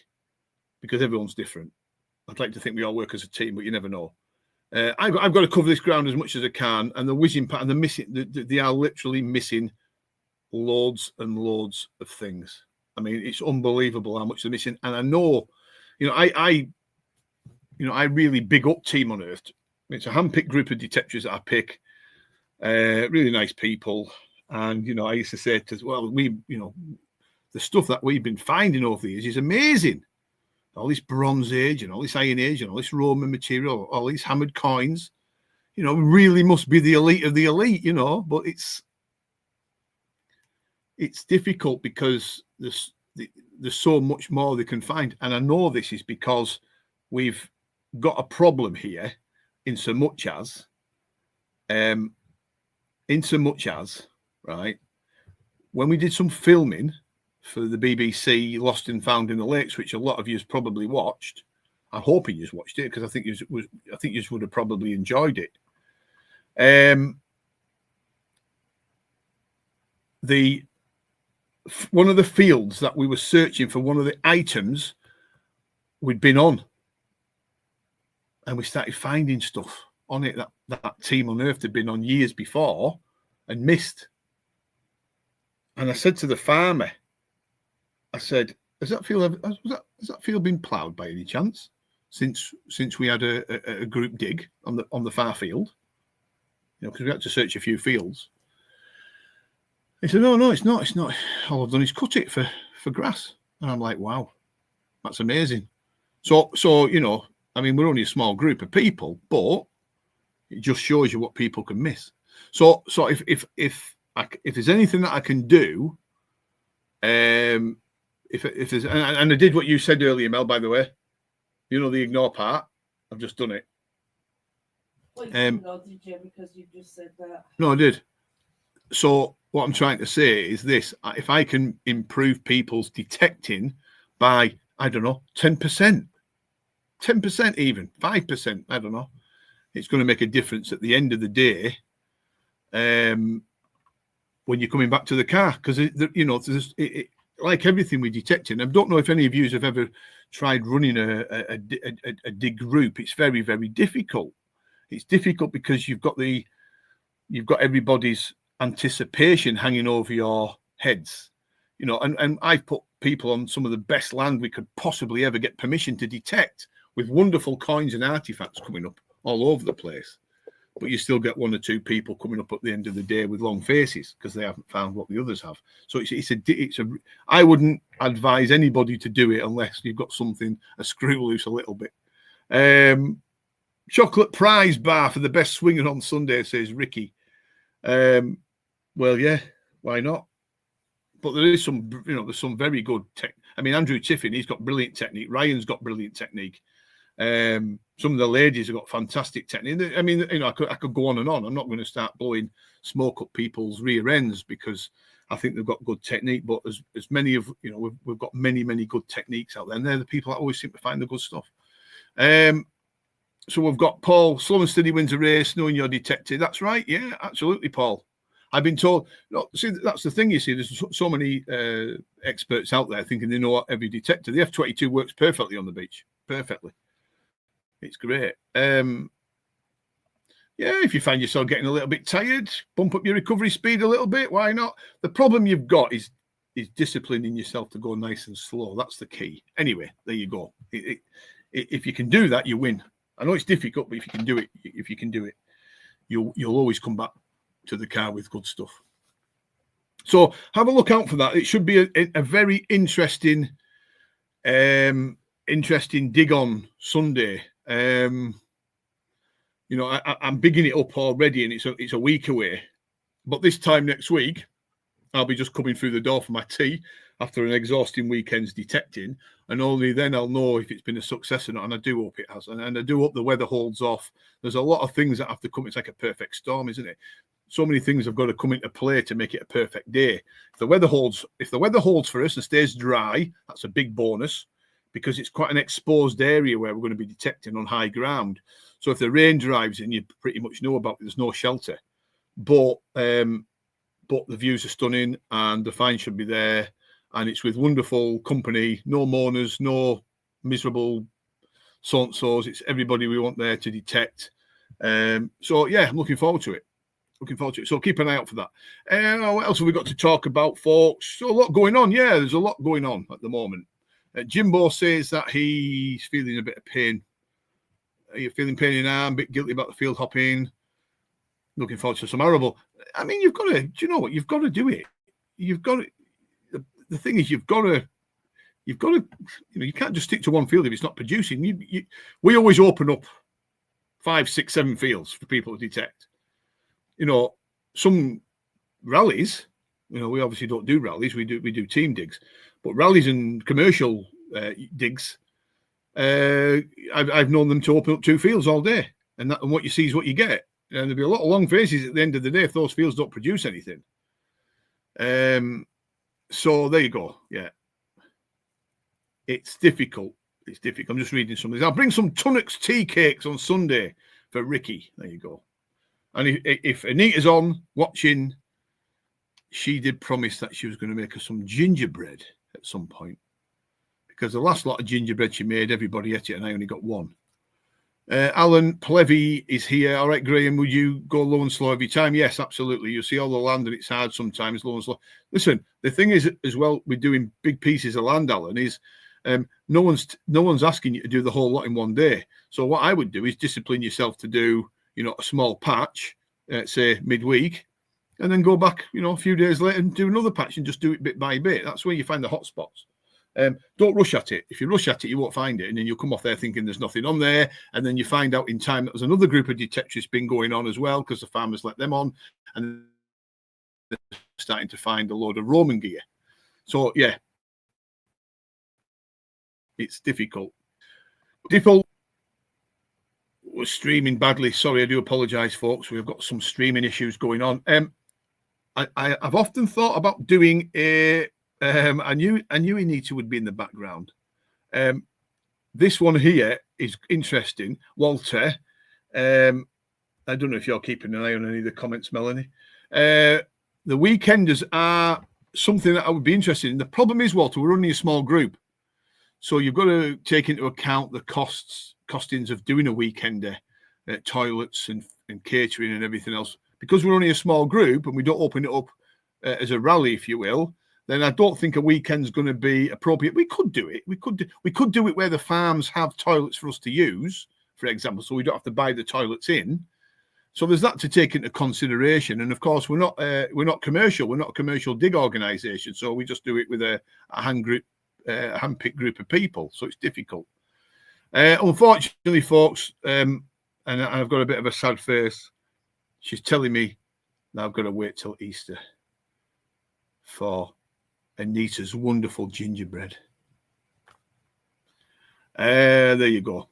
because everyone's different. I'd like to think we all work as a team, but you never know. I've got to cover this ground as much as I can, and the whizzing pattern, they're missing. They are literally missing loads and loads of things. I mean, it's unbelievable how much they're missing. And I know, I really big up Team on Earth. It's a hand-picked group of detectors that I pick. Really nice people. And, I used to say to, well, the stuff that we've been finding over the years is amazing. All this Bronze Age and all this Iron Age and all this Roman material, all these hammered coins, really must be the elite of the elite, but it's difficult because there's so much more they can find. And I know this is because we've got a problem here in so much as, right, when we did some filming for the BBC Lost and Found in the Lakes, which a lot of you probably watched. I'm hoping you've watched it, because I think you would have probably enjoyed it. One of the fields that we were searching for, one of the items we'd been on, and we started finding stuff on it that Team on Earth had been on years before and missed. And I said to the farmer, I said, has that field been ploughed by any chance? since we had a group dig on the far field, because we had to search a few fields. He said, no, it's not. All I've done is cut it for grass. And I'm like, wow, that's amazing. So I mean, we're only a small group of people, but it just shows you what people can miss. So if there's anything that I can do, if there's, and I did what you said earlier, Mel, by the way, the ignore part, I've just done it. Well, you didn't know, did you? Because you just said that. No, I did. So what I'm trying to say is this: if I can improve people's detecting by, I don't know, 10%, even 5%, I don't know, it's going to make a difference at the end of the day. When you're coming back to the car, because like everything we detecting, I don't know if any of you have ever tried running a dig group. It's very, very difficult. It's difficult because you've got everybody's anticipation hanging over your heads, and I've put people on some of the best land we could possibly ever get permission to detect, with wonderful coins and artifacts coming up all over the place. But you still get one or two people coming up at the end of the day with long faces because they haven't found what the others have. So I wouldn't advise anybody to do it unless you've got a screw loose a little bit. Chocolate prize bar for the best swinger on Sunday, says Ricky. Well, yeah, why not? But there is there's some very good tech. I mean, Andrew Tiffin, he's got brilliant technique. Ryan's got brilliant technique. Some of the ladies have got fantastic technique. I mean, I could go on and on. I'm not going to start blowing smoke up people's rear ends because I think they've got good technique. But as many of we've got many good techniques out there, and they're the people that always seem to find the good stuff. So we've got Paul, slow and steady wins a race, knowing you're detected. That's right. Yeah, absolutely, Paul. I've been told. See, that's the thing. You see, there's so many experts out there thinking they know every detector. The F-22 works perfectly on the beach. Perfectly. It's great. Yeah, if you find yourself getting a little bit tired, bump up your recovery speed a little bit. Why not? The problem you've got is disciplining yourself to go nice and slow. That's the key. Anyway, there you go. If you can do that, you win. I know it's difficult, but if you can do it, you'll always come back to the car with good stuff. So have a look out for that. It should be a very interesting dig on Sunday. I'm bigging it up already, and it's a week away. But this time next week, I'll be just coming through the door for my tea after an exhausting weekend's detecting, and only then I'll know if it's been a success or not. And I do hope it has, and I do hope the weather holds off. There's a lot of things that have to come. It's like a perfect storm, isn't it? So many things have got to come into play to make it a perfect day. If the weather holds for us and stays dry, that's a big bonus, because it's quite an exposed area where we're going to be detecting on high ground. So if the rain drives in, you pretty much know about it. There's no shelter. But the views are stunning and the find should be there. And it's with wonderful company, no moaners, no miserable so-and-sos. It's everybody we want there to detect. So, yeah, I'm looking forward to it. So keep an eye out for that. What else have we got to talk about, folks? So a lot going on. Yeah, there's a lot going on at the moment. Jimbo says that he's feeling a bit of pain. You're feeling pain in the arm, a bit guilty about the field hopping. Looking forward to some arable. I mean, you've got to, do you know what? You've got to do it. You've got to, the thing is, you can't just stick to one field if it's not producing. We always open up 5, 6, 7 fields for people to detect. Some rallies, we obviously don't do rallies. We do team digs, but rallies and commercial digs, I've known them to open up 2 fields all day, and what you see is what you get. And there'll be a lot of long faces at the end of the day if those fields don't produce anything. So there you go. Yeah, it's difficult. I'm just reading some of these. I'll bring some Tunnock's tea cakes on Sunday for Ricky. There you go. And if Anita's on watching, she did promise that she was going to make us some gingerbread at some point, because the last lot of gingerbread she made, everybody ate it, and I only got one. Alan Plevy is here. All right, Graham, would you go low and slow every time? Yes, absolutely. You see all the land, and it's hard sometimes, low and slow. Listen, the thing is, as well, we're doing big pieces of land, Alan, is No one's asking you to do the whole lot in one day. So what I would do is discipline yourself to do, a small patch, say midweek, and then go back, a few days later and do another patch and just do it bit by bit. That's where you find the hot spots. Don't rush at it. If you rush at it, you won't find it, and then you'll come off there thinking there's nothing on there, and then you find out in time that there's another group of detectorists been going on as well because the farmers let them on, and they're starting to find a load of Roman gear. So yeah, it's difficult. Default was streaming badly. Sorry, I do apologise, folks. We've got some streaming issues going on. I've often thought about doing a. I knew Anita would be in the background. This one here is interesting. Walter, I don't know if you're keeping an eye on any of the comments, Melanie. The weekenders are something that I would be interested in. The problem is, Walter, we're only a small group. So you've got to take into account the costings of doing a weekender, toilets and catering and everything else. Because we're only a small group and we don't open it up as a rally, if you will, then I don't think a weekend's going to be appropriate. We could do it. We could do it where the farms have toilets for us to use, for example, so we don't have to buy the toilets in. So there's that to take into consideration. And of course, we're not commercial. We're not a commercial dig organisation, so we just do it with a hand-picked group of people. So it's difficult. Unfortunately, folks, and I've got a bit of a sad face. She's telling me that I've got to wait till Easter for Anita's wonderful gingerbread. There you go.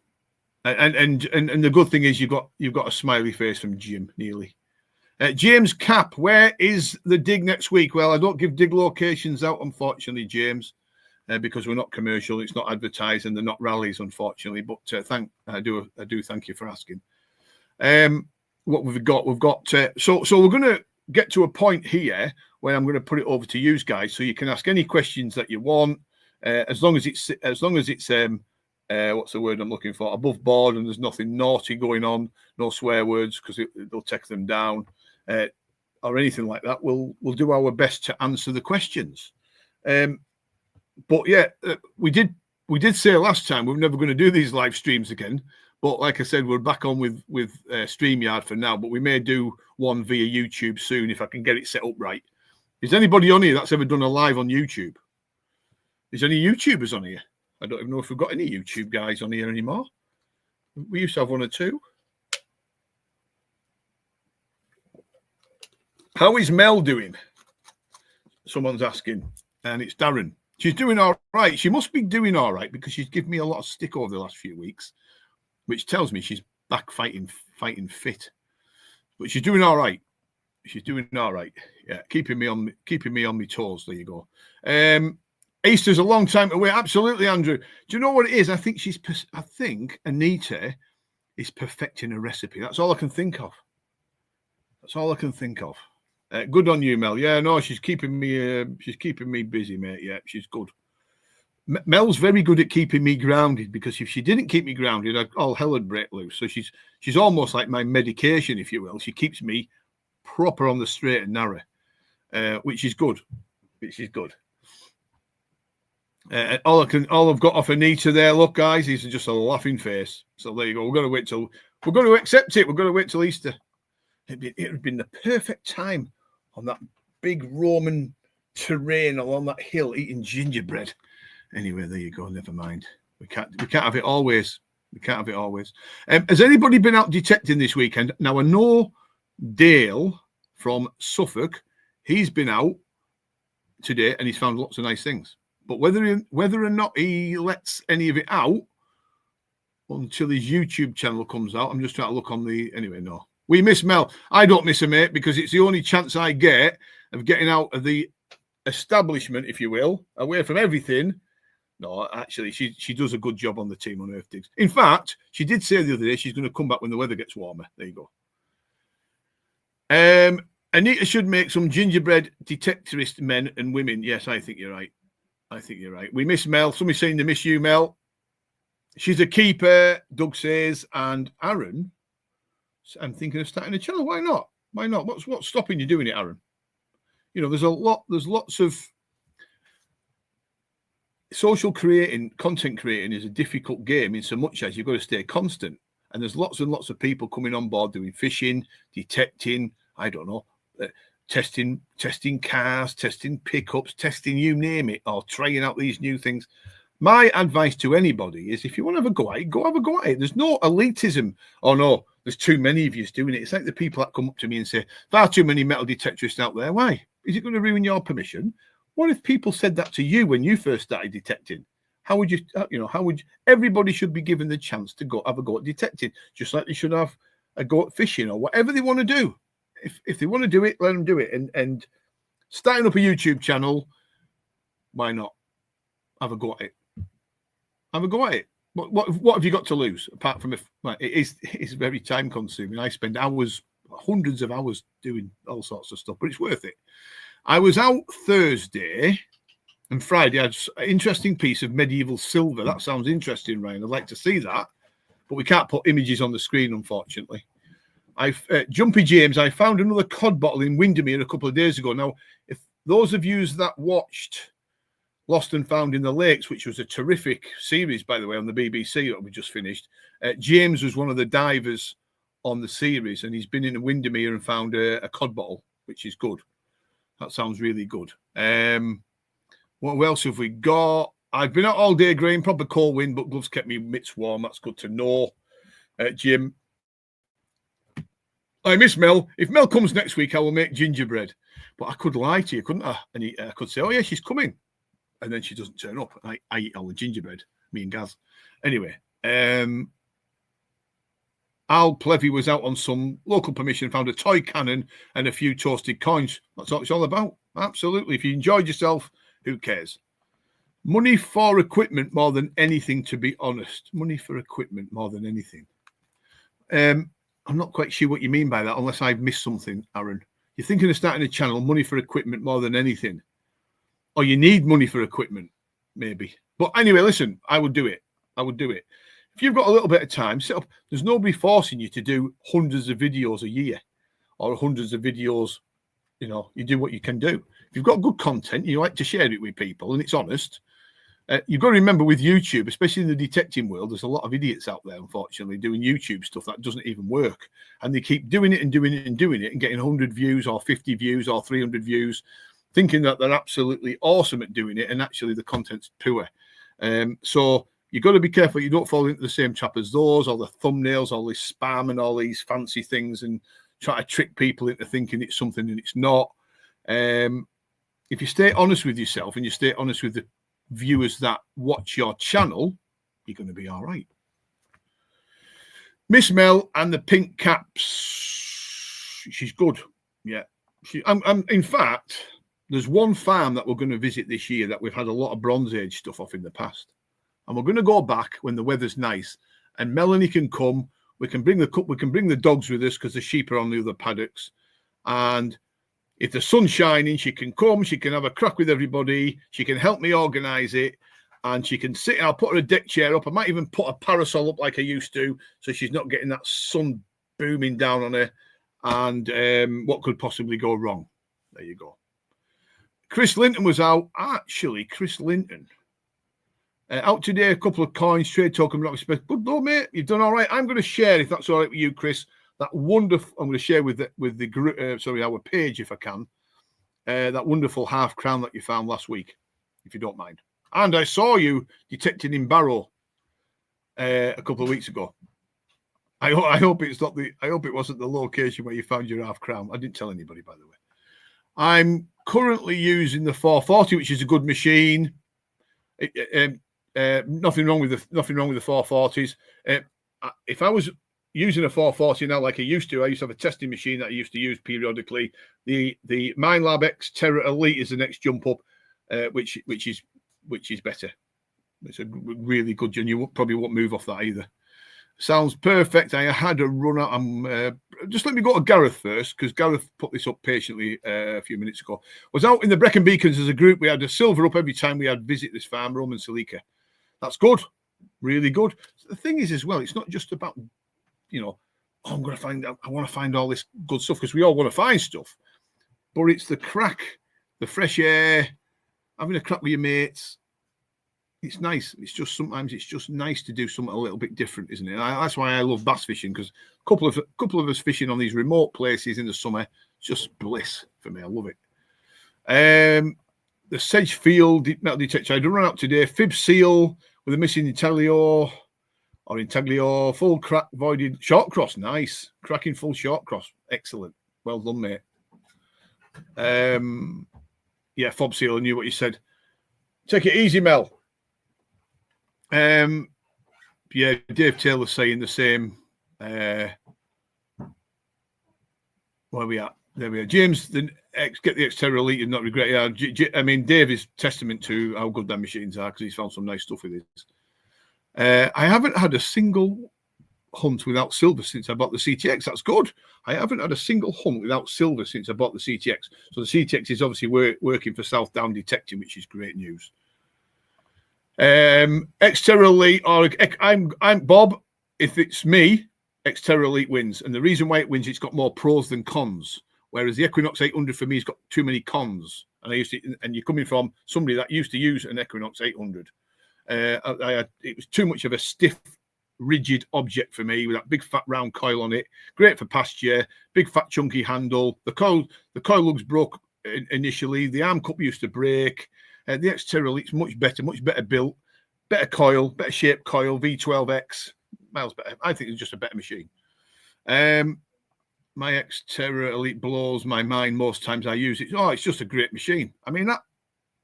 And the good thing is you've got a smiley face from Jim Neely. James Cap, where is the dig next week? Well, I don't give dig locations out, unfortunately, James, because we're not commercial. It's not advertised, and they're not rallies, unfortunately. But I do thank you for asking. What we've got, so we're going to get to a point here where I'm going to put it over to you guys, so you can ask any questions that you want, as long as it's what's the word I'm looking for? Above board, and there's nothing naughty going on, no swear words because they'll take them down, or anything like that. We'll do our best to answer the questions. But yeah, we did say last time we're never going to do these live streams again. But like I said, we're back on with StreamYard for now. But we may do one via YouTube soon if I can get it set up right. Is anybody on here that's ever done a live on YouTube? Is any YouTubers on here? I don't even know if we've got any YouTube guys on here anymore. We used to have one or two. How is Mel doing? Someone's asking. And it's Darren. She's doing all right. She must be doing all right because she's given me a lot of stick over the last few weeks, which tells me she's back fighting fit. But she's doing all right. She's doing all right. Yeah, keeping me on my toes. There you go. Easter's a long time away. Absolutely, Andrew. Do you know what it is? I think Anita is perfecting a recipe. That's all I can think of. Good on you, Mel. Yeah, no, she's keeping me busy, mate. Yeah, she's good. Mel's very good at keeping me grounded, because if she didn't keep me grounded, all hell would break loose. So she's almost like my medication, if you will. She keeps me proper on the straight and narrow, which is good. All I've got off Anita there, look, guys, is just a laughing face. So there you go. We're going to accept it. We're going to wait till Easter. It would have been the perfect time on that big Roman terrain along that hill eating gingerbread. Anyway, there you go. Never mind. We can't have it always. Has anybody been out detecting this weekend? Now, I know Dale from Suffolk. He's been out today and he's found lots of nice things. But whether or not he lets any of it out until his YouTube channel comes out, I'm just trying to look on the... Anyway, no. We miss Mel. I don't miss her, mate, because it's the only chance I get of getting out of the establishment, if you will, away from everything. No, actually, she does a good job on the team on Earth Digs. In fact, she did say the other day she's going to come back when the weather gets warmer. There you go. Anita should make some gingerbread detectorist men and women. Yes, I think you're right. We miss Mel. Somebody's saying they miss you, Mel. She's a keeper, Doug says, and Aaron. I'm thinking of starting a channel. Why not? What's stopping you doing it, Aaron? You know, there's lots of social content creating is a difficult game in so much as you've got to stay constant. And there's lots and lots of people coming on board doing fishing, detecting, I don't know, testing cars, testing pickups, testing you name it, or trying out these new things. My advice to anybody is if you want to have a go at it, go have a go at it. There's no elitism. Oh, no, there's too many of you doing it. It's like the people that come up to me and say, far too many metal detectorists out there. Why? Is it going to ruin your permission? What if people said that to you when you first started detecting? How would you, everybody should be given the chance to go have a go at detecting, just like they should have a go at fishing or whatever they want to do. If they want to do it, let them do it. And starting up a YouTube channel, why not? Have a go at it. Have a go at it. What have you got to lose apart from it's very time consuming. I spend hours, hundreds of hours doing all sorts of stuff, but it's worth it. I was out Thursday and Friday. I had an interesting piece of medieval silver. That sounds interesting, Ryan. I'd like to see that, but we can't put images on the screen, unfortunately. Jumpy James, I found another cod bottle in Windermere a couple of days ago. Now, if those of you that watched Lost and Found in the Lakes, which was a terrific series, by the way, on the BBC that we just finished, James was one of the divers on the series, and he's been in Windermere and found a cod bottle, which is good. That sounds really good. What else have we got? I've been out all day, Graham. Proper cold wind, but gloves kept me mitts warm. That's good to know. Jim, I miss Mel. If Mel comes next week, I will make gingerbread. But I could lie to you, couldn't I? And I could say, oh, yeah, she's coming. And then she doesn't turn up. I eat all the gingerbread, me and Gaz. Anyway, Al Plevy was out on some local permission, found a toy cannon and a few toasted coins. That's what it's all about. Absolutely. If you enjoyed yourself, who cares? Money for equipment more than anything, to be honest. Money for equipment more than anything. I'm not quite sure what you mean by that, unless I've missed something, Aaron. You're thinking of starting a channel, money for equipment more than anything. Or you need money for equipment, maybe. But anyway, listen, I would do it. If you've got a little bit of time, set up. There's nobody forcing you to do hundreds of videos a year or hundreds of videos. You do what you can do. If you've got good content, you like to share it with people and it's honest. You've got to remember with YouTube, especially in the detecting world, there's a lot of idiots out there, unfortunately, doing YouTube stuff that doesn't even work. And they keep doing it and doing it and doing it and getting 100 views or 50 views or 300 views, thinking that they're absolutely awesome at doing it. And actually the content's poor. So you've got to be careful you don't fall into the same trap as those, or the thumbnails, all this spam and all these fancy things, and try to trick people into thinking it's something and it's not. If you stay honest with yourself and you stay honest with the viewers that watch your channel, you're going to be all right. Miss Mel and the pink caps, she's good. Yeah. In fact, there's one farm that we're going to visit this year that we've had a lot of Bronze Age stuff off in the past. And we're going to go back when the weather's nice. And Melanie can come. We can bring the dogs with us because the sheep are on the other paddocks. And if the sun's shining, she can come. She can have a crack with everybody. She can help me organise it. And she can sit. I'll put her a deck chair up. I might even put a parasol up like I used to, so she's not getting that sun booming down on her. And what could possibly go wrong? There you go. Chris Linton was out. Actually, Chris Linton. Out today, a couple of coins, trade token, rock respect. Good though, mate. You've done all right. I'm going to share, if that's all right with you, Chris, that wonderful. I'm going to share with the group, our page, if I can, that wonderful half crown that you found last week, if you don't mind. And I saw you detecting in Barrow a couple of weeks ago. I hope it's not the. I hope it wasn't the location where you found your half crown. I didn't tell anybody, by the way. I'm currently using the 440, which is a good machine. Nothing wrong with the 440s. If I was using a 440 now like I used to have a testing machine that I used to use periodically. The Minelab X Terra Elite is the next jump up, which is better. It's a really good, and you probably won't move off that either. Sounds perfect. I had a run out. Just let me go to Gareth first, because Gareth put this up patiently a few minutes ago. Was out in the Brecon Beacons as a group. We had a silver up every time we had visit this farm, Roman Silica. That's good, really good. The thing is, as well, it's not just about, I want to find all this good stuff, because we all want to find stuff. But it's the crack, the fresh air, having a crack with your mates, it's nice. It's just sometimes it's just nice to do something a little bit different, isn't it? That's why I love bass fishing, because a couple of us fishing on these remote places in the summer, it's just bliss for me. I love it. The Sedge Field metal detector I had to run out today. Fib seal with a missing intaglio, full crack voided short cross. Nice. Cracking full short cross. Excellent. Well done, mate. Yeah, fob seal, I knew what you said. Take it easy, Mel. Yeah, Dave Taylor saying the same. Where are we at? There we are. James, get the Xterra Elite and not regret. Yeah, I mean, Dave is testament to how good their machines are, because he's found some nice stuff with this. I haven't had a single hunt without silver since I bought the CTX. That's good. I haven't had a single hunt without silver since I bought the CTX. So the CTX is obviously working for South Down detecting, which is great news. Xterra Elite, or I'm Bob. If it's me, Xterra Elite wins, and the reason why it wins, it's got more pros than cons. Whereas the Equinox 800 for me has got too many cons, and you're coming from somebody that used to use an Equinox 800. It was too much of a stiff, rigid object for me with that big fat round coil on it. Great for pasture, big fat chunky handle. The coil lugs broke initially. The arm cup used to break. The Xterra Elite's much better built, better coil, better shaped coil, V12X, miles better. I think it's just a better machine. My Xterra Elite blows my mind most times I use it. Oh, it's just a great machine. I mean, that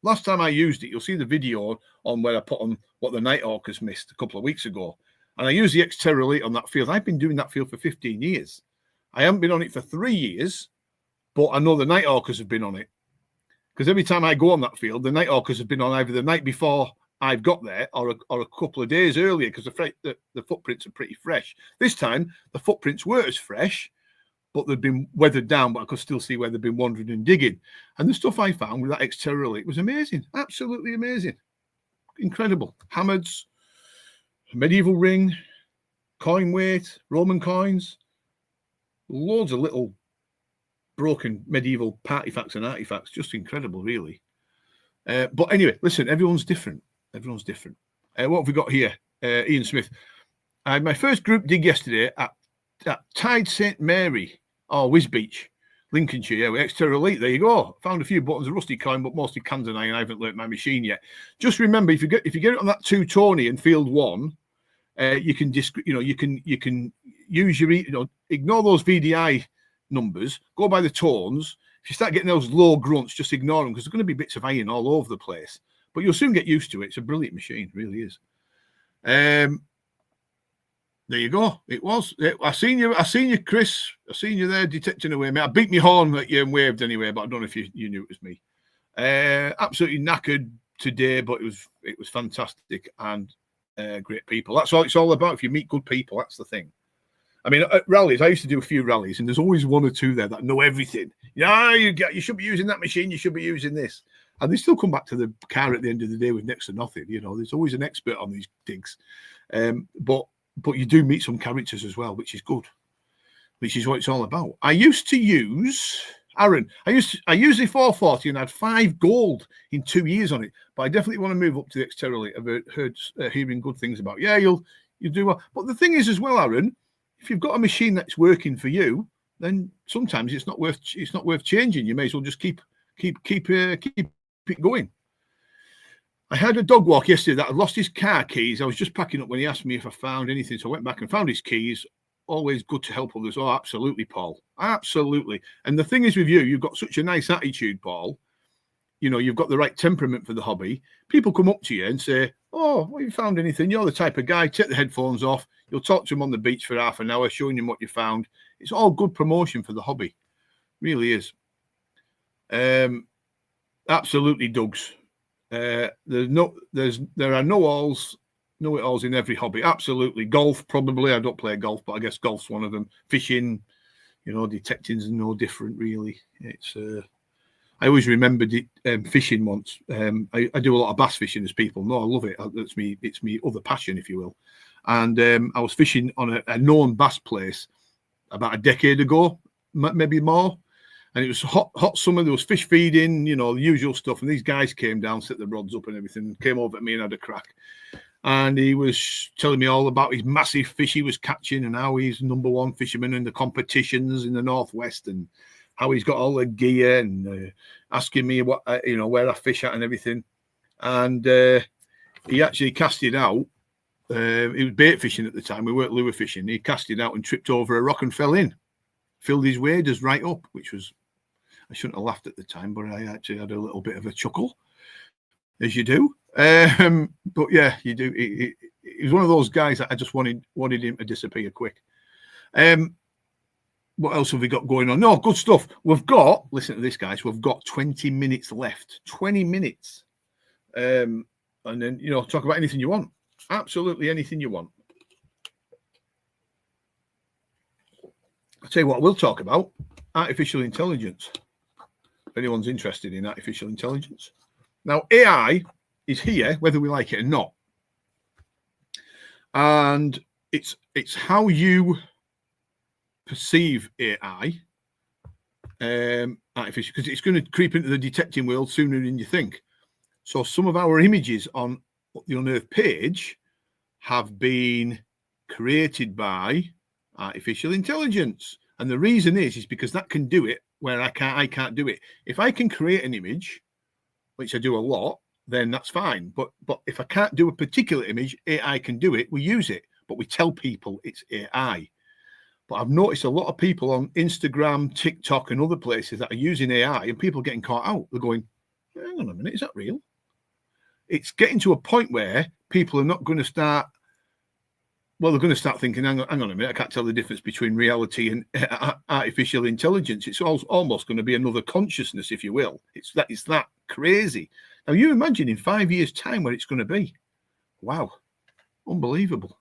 last time I used it, you'll see the video on where I put on what the Nighthawkers missed a couple of weeks ago. And I used the Xterra Elite on that field. I've been doing that field for 15 years. I haven't been on it for 3 years, but I know the Nighthawkers have been on it. Because every time I go on that field, the Nighthawkers have been on either the night before I've got there or a couple of days earlier, because the footprints are pretty fresh. This time, the footprints were as fresh, but they'd been weathered down, but I could still see where they'd been wandering and digging. And the stuff I found with that Xterra Elite was amazing. Absolutely amazing. Incredible. Hammers, medieval ring, coin weight, Roman coins, loads of little broken medieval artifacts and artifacts. Just incredible, really. But anyway, listen, everyone's different. Everyone's different. What have we got here? Ian Smith. I had my first group dig yesterday at Tide St. Mary, Wisbeach, Lincolnshire. Yeah, with Xterra Elite. There you go. Found a few buttons of rusty coin, but mostly cans and iron. I haven't learnt my machine yet. Just remember, if you get it on that 2 Tony in field 1, you can use your ignore those VDI numbers. Go by the tones. If you start getting those low grunts, just ignore them, because there's going to be bits of iron all over the place. But you'll soon get used to it. It's a brilliant machine, it really is. There you go. It was. I seen you, Chris. I seen you there detecting away, mate. I beat my horn at you and waved anyway, but I don't know if you knew it was me. Absolutely knackered today, but it was fantastic and great people. That's all it's all about. If you meet good people, that's the thing. I mean, at rallies, I used to do a few rallies, and there's always one or two there that know everything. You should be using that machine. You should be using this. And they still come back to the car at the end of the day with next to nothing. There's always an expert on these digs. But you do meet some characters as well, which is good, which is what it's all about. I used to use, Aaron, I used the 440 and had 5 gold in 2 years on it. But I definitely want to move up to the Xterra Elite. I've heard hearing good things about. Yeah, you'll do well. But the thing is as well, Aaron, if you've got a machine that's working for you, then sometimes it's not worth changing. You may as well just keep it going. I had a dog walk yesterday that had lost his car keys. I was just packing up when he asked me if I found anything, so I went back and found his keys. Always good to help others. Oh, absolutely, Paul. Absolutely. And the thing is with you, you've got such a nice attitude, Paul. You've got the right temperament for the hobby. People come up to you and say, oh, well, you found anything? You're the type of guy, take the headphones off. You'll talk to them on the beach for half an hour, showing them what you found. It's all good promotion for the hobby. Really is. Absolutely, Doug's. There are know-it-alls in every hobby. Absolutely. Golf, probably. I don't play golf, but I guess golf's one of them. Fishing, detecting's no different, really. It's I always remembered it, fishing once. I do a lot of bass fishing, as people know. I love it. It's me other passion, if you will. And I was fishing on a known bass place about a decade ago, maybe more. And it was hot summer. There was fish feeding, you know, the usual stuff. And these guys came down, set the rods up and everything, came over to me and had a crack. And he was telling me all about his massive fish he was catching and how he's #1 fisherman in the competitions in the Northwest and how he's got all the gear and asking me what, you know, where I fish at and everything. And he actually cast it out. He was bait fishing at the time. We weren't lure fishing. He cast it out and tripped over a rock and fell in. Filled his waders right up, which was, I shouldn't have laughed at the time, but I actually had a little bit of a chuckle, as you do. But yeah, you do. He was one of those guys that I just wanted him to disappear quick. What else have we got going on? No, good stuff. We've got, listen to this, guys, we've got 20 minutes left. 20 minutes. And then, you know, talk about anything you want. Absolutely anything you want. I'll tell you what we'll talk about. Artificial intelligence. If anyone's interested in artificial intelligence. Now, AI is here, whether we like it or not. And it's how you perceive AI, artificial, because it's going to creep into the detecting world sooner than you think. So some of our images on the Unearth page have been created by artificial intelligence. And the reason is because that can do it where I can't do it. If I can create an image, which I do a lot, then that's fine. But if I can't do a particular image, AI can do it. We use it, but we tell people it's AI. But I've noticed a lot of people on Instagram, TikTok, and other places that are using AI, and people are getting caught out. They're going, hang on a minute, is that real? It's getting to a point where people are not going to start. Well, they're going to start thinking, hang on a minute, I can't tell the difference between reality and artificial intelligence. It's almost going to be another consciousness, if you will. It's that crazy. Now, you imagine in 5 years' time where it's going to be. Wow, unbelievable.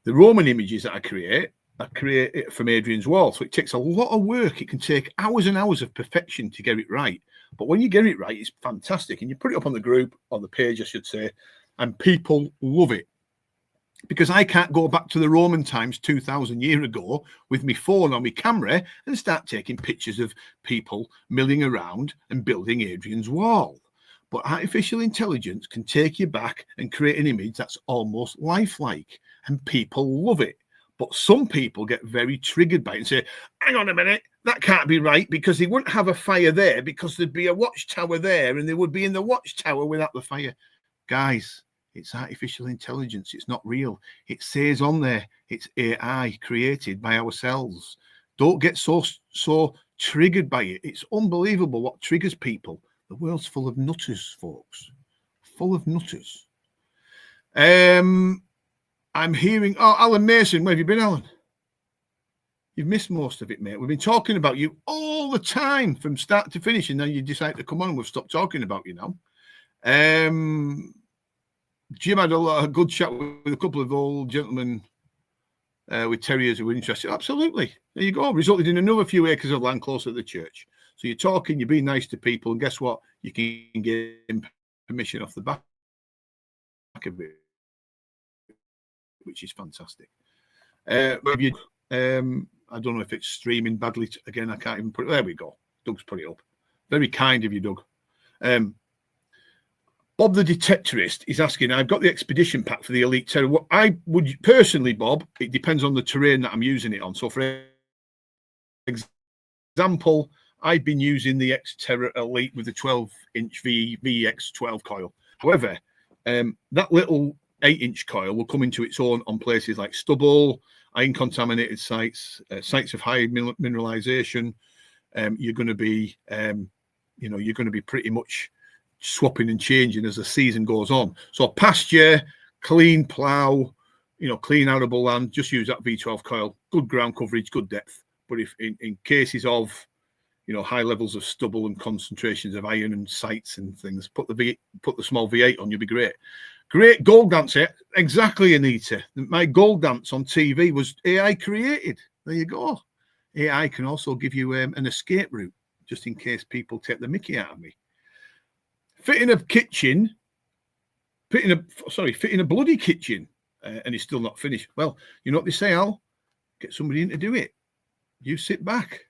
The Roman images that I create it from Adrian's wall. So it takes a lot of work. It can take hours and hours of perfection to get it right. But when you get it right, it's fantastic. And you put it up on the group, on the page, I should say, and people love it. Because I can't go back to the Roman times 2,000 years ago with my phone or my camera and start taking pictures of people milling around and building Adrian's wall. But artificial intelligence can take you back and create an image that's almost lifelike, and people love it. But some people get very triggered by it and say, hang on a minute, that can't be right, because they wouldn't have a fire there because there'd be a watchtower there and they would be in the watchtower without the fire. Guys, it's artificial intelligence. It's not real. It says on there, it's AI created by ourselves. Don't get so triggered by it. It's unbelievable what triggers people. The world's full of nutters, folks. Full of nutters. I'm hearing, Alan Mason, where have you been, Alan? You've missed most of it, mate. We've been talking about you all the time from start to finish, and then you decide to come on and we've stopped talking about you now. Jim had a good chat with a couple of old gentlemen with terriers who were interested. Absolutely. There you go. Resulted in another few acres of land closer to the church. So you're talking, you're being nice to people, and guess what? You can get permission off the back of it, which is fantastic. I don't know if it's streaming badly. Again, I can't even put it. There we go. Doug's put it up. Very kind of you, Doug. Bob the Detectorist is asking, I've got the expedition pack for the Elite Terror. What I would personally, Bob, it depends on the terrain that I'm using it on. So for example, I've been using the X-Terror Elite with the 12-inch VX12 coil. However, that little 8-inch coil will come into its own on places like stubble, iron-contaminated sites, sites of high mineralization. You're going to be, you're going to be pretty much swapping and changing as the season goes on. So pasture, clean plow, clean arable land, just use that V12 coil. Good ground coverage, good depth. But if in cases of high levels of stubble and concentrations of iron and sites and things, put the small V8 on, you'll be great. Great gold dance here. Exactly, Anita. My gold dance on TV was AI created. There you go. AI can also give you an escape route, just in case people take the mickey out of me. Fitting a bloody kitchen, and it's still not finished. Well, you know what they say, Al? Get somebody in to do it. You sit back.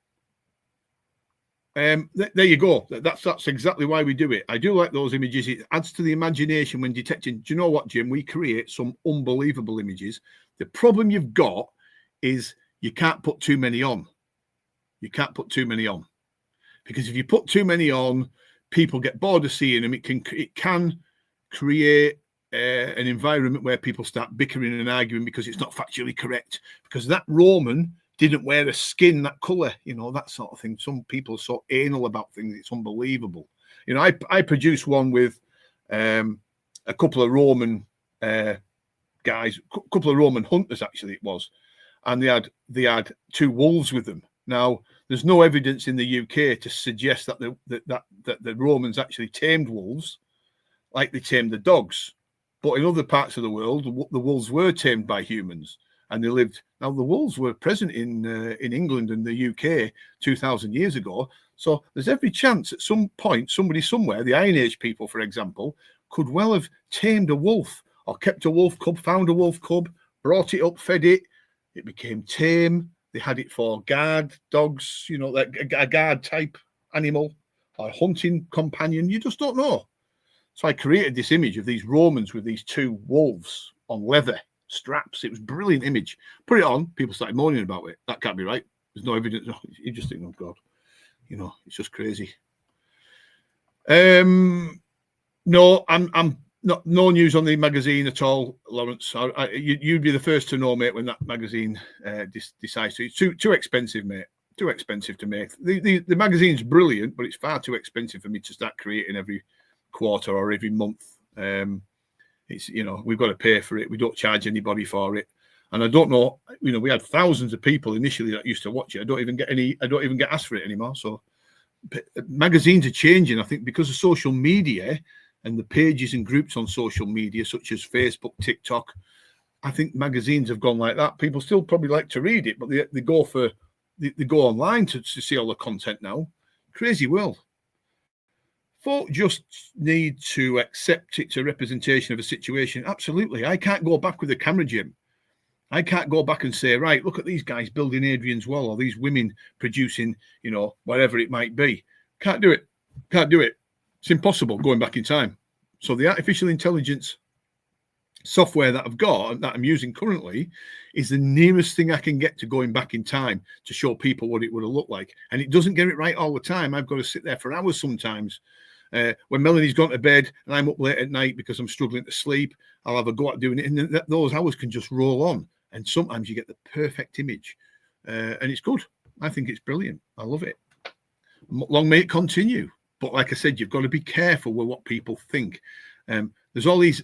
There you go. That's exactly why we do it. I do like those images. It adds to the imagination when detecting. Do you know what, Jim? We create some unbelievable images. The problem you've got is you can't put too many on. You can't put too many on, because if you put too many on, people get bored of seeing them. It can create an environment where people start bickering and arguing because it's not factually correct, because that Roman didn't wear a skin that color, that sort of thing. Some people are so anal about things, it's unbelievable. I produced one with a couple of Roman guys, a couple of Roman hunters, actually it was, and they had two wolves with them. Now, there's no evidence in the UK to suggest that the Romans actually tamed wolves like they tamed the dogs. But in other parts of the world, the wolves were tamed by humans, and they lived. Now, the wolves were present in England and the UK 2,000 years ago. So there's every chance at some point, somebody somewhere, the Iron Age people, for example, could well have tamed a wolf or kept a wolf cub, found a wolf cub, brought it up, fed it. It became tame. They had it for guard dogs, like a guard type animal or hunting companion. You just don't know. So I created this image of these Romans with these two wolves on leather straps. It was a brilliant image. Put it on. People started moaning about it. That can't be right. There's no evidence. You just think, oh God, it's just crazy. No, I'm not. No news on the magazine at all, Lawrence. You'd be the first to know, mate, when that magazine decides to. It's too expensive, mate. Too expensive to make. The magazine's brilliant, but it's far too expensive for me to start creating every quarter or every month. It's we've got to pay for it. We don't charge anybody for it, and I don't know. We had thousands of people initially that used to watch it. I don't even get asked for it anymore. So magazines are changing, I think, because of social media and the pages and groups on social media such as Facebook, TikTok. I think magazines have gone like that. People still probably like to read it, but they go online to see all the content now. Crazy world. Folk just need to accept it's a representation of a situation. Absolutely. I can't go back with the camera, Jim. I can't go back and say, right, look at these guys building Adrian's Wall, or these women producing, whatever it might be. Can't do it. Can't do it. It's impossible going back in time. So the artificial intelligence software that I've got and that I'm using currently is the nearest thing I can get to going back in time to show people what it would have looked like. And it doesn't get it right all the time. I've got to sit there for hours sometimes. When Melanie's gone to bed and I'm up late at night because I'm struggling to sleep, I'll have a go at doing it. And those hours can just roll on. And sometimes you get the perfect image. And it's good. I think it's brilliant. I love it. Long may it continue. But like I said, you've got to be careful with what people think. There's all these,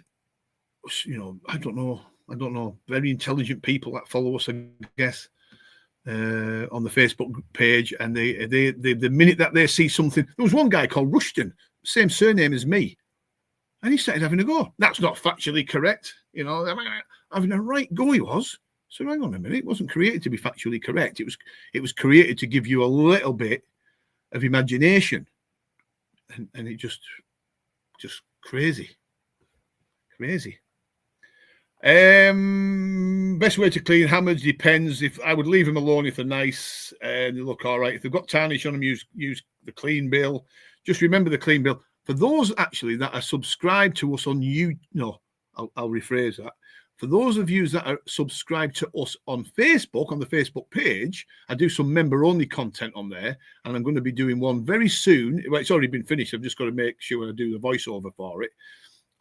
I don't know, very intelligent people that follow us, I guess, on the Facebook page. And they the minute that they see something, there was one guy called Rushton, same surname as me. And he started having a go. That's not factually correct. Having a right go he was. So hang on a minute. It wasn't created to be factually correct. It was created to give you a little bit of imagination. And it just crazy. Best way to clean hammers depends. If I would leave them alone if they're nice and they look all right. If they've got tarnish on them, use the clean bill. Just remember the clean bill. For those actually that are subscribed to us on I'll rephrase that. For those of you that are subscribed to us on Facebook, on the Facebook page, I do some member-only content on there, and I'm going to be doing one very soon. Well, it's already been finished. I've just got to make sure I do the voiceover for it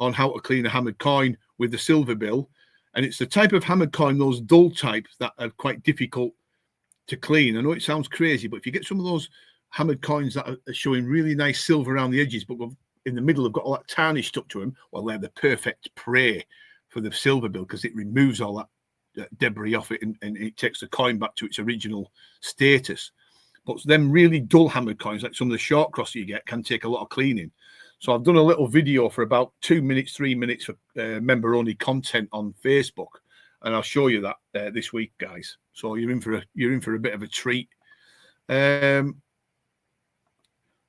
on how to clean a hammered coin with the silver bill. And it's the type of hammered coin, those dull types, that are quite difficult to clean. I know it sounds crazy, but if you get some of those hammered coins that are showing really nice silver around the edges, but in the middle have got all that tarnish stuck to them, well, they're the perfect prey for the silver bill, because it removes all that debris off it and it takes the coin back to its original status. But them really dull hammered coins, like some of the short cross you get, can take a lot of cleaning. So I've done a little video for about 2 minutes, 3 minutes for member-only content on Facebook, and I'll show you that this week, guys. So you're in for a bit of a treat.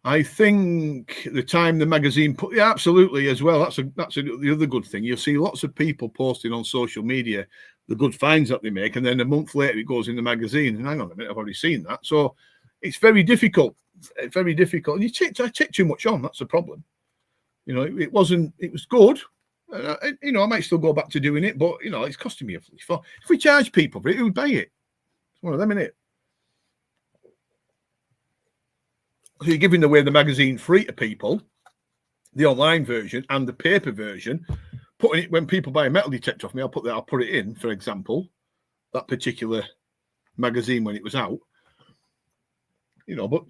I think the time the magazine put, yeah, absolutely as well. That's the other good thing. You'll see lots of people posting on social media the good finds that they make, and then a month later it goes in the magazine. And hang on a minute, I've already seen that. So it's very difficult very difficult. And I take too much on. That's the problem. You know, it wasn't. It was good. You know, I might still go back to doing it, but you know, it's costing me a flea. If we charge people for it, who would pay it? It's one of them, isn't it? So you're giving away the magazine free to people, the online version and the paper version. Putting it when people buy a metal detector off me, I'll put it in, for example, that particular magazine when it was out. You know, but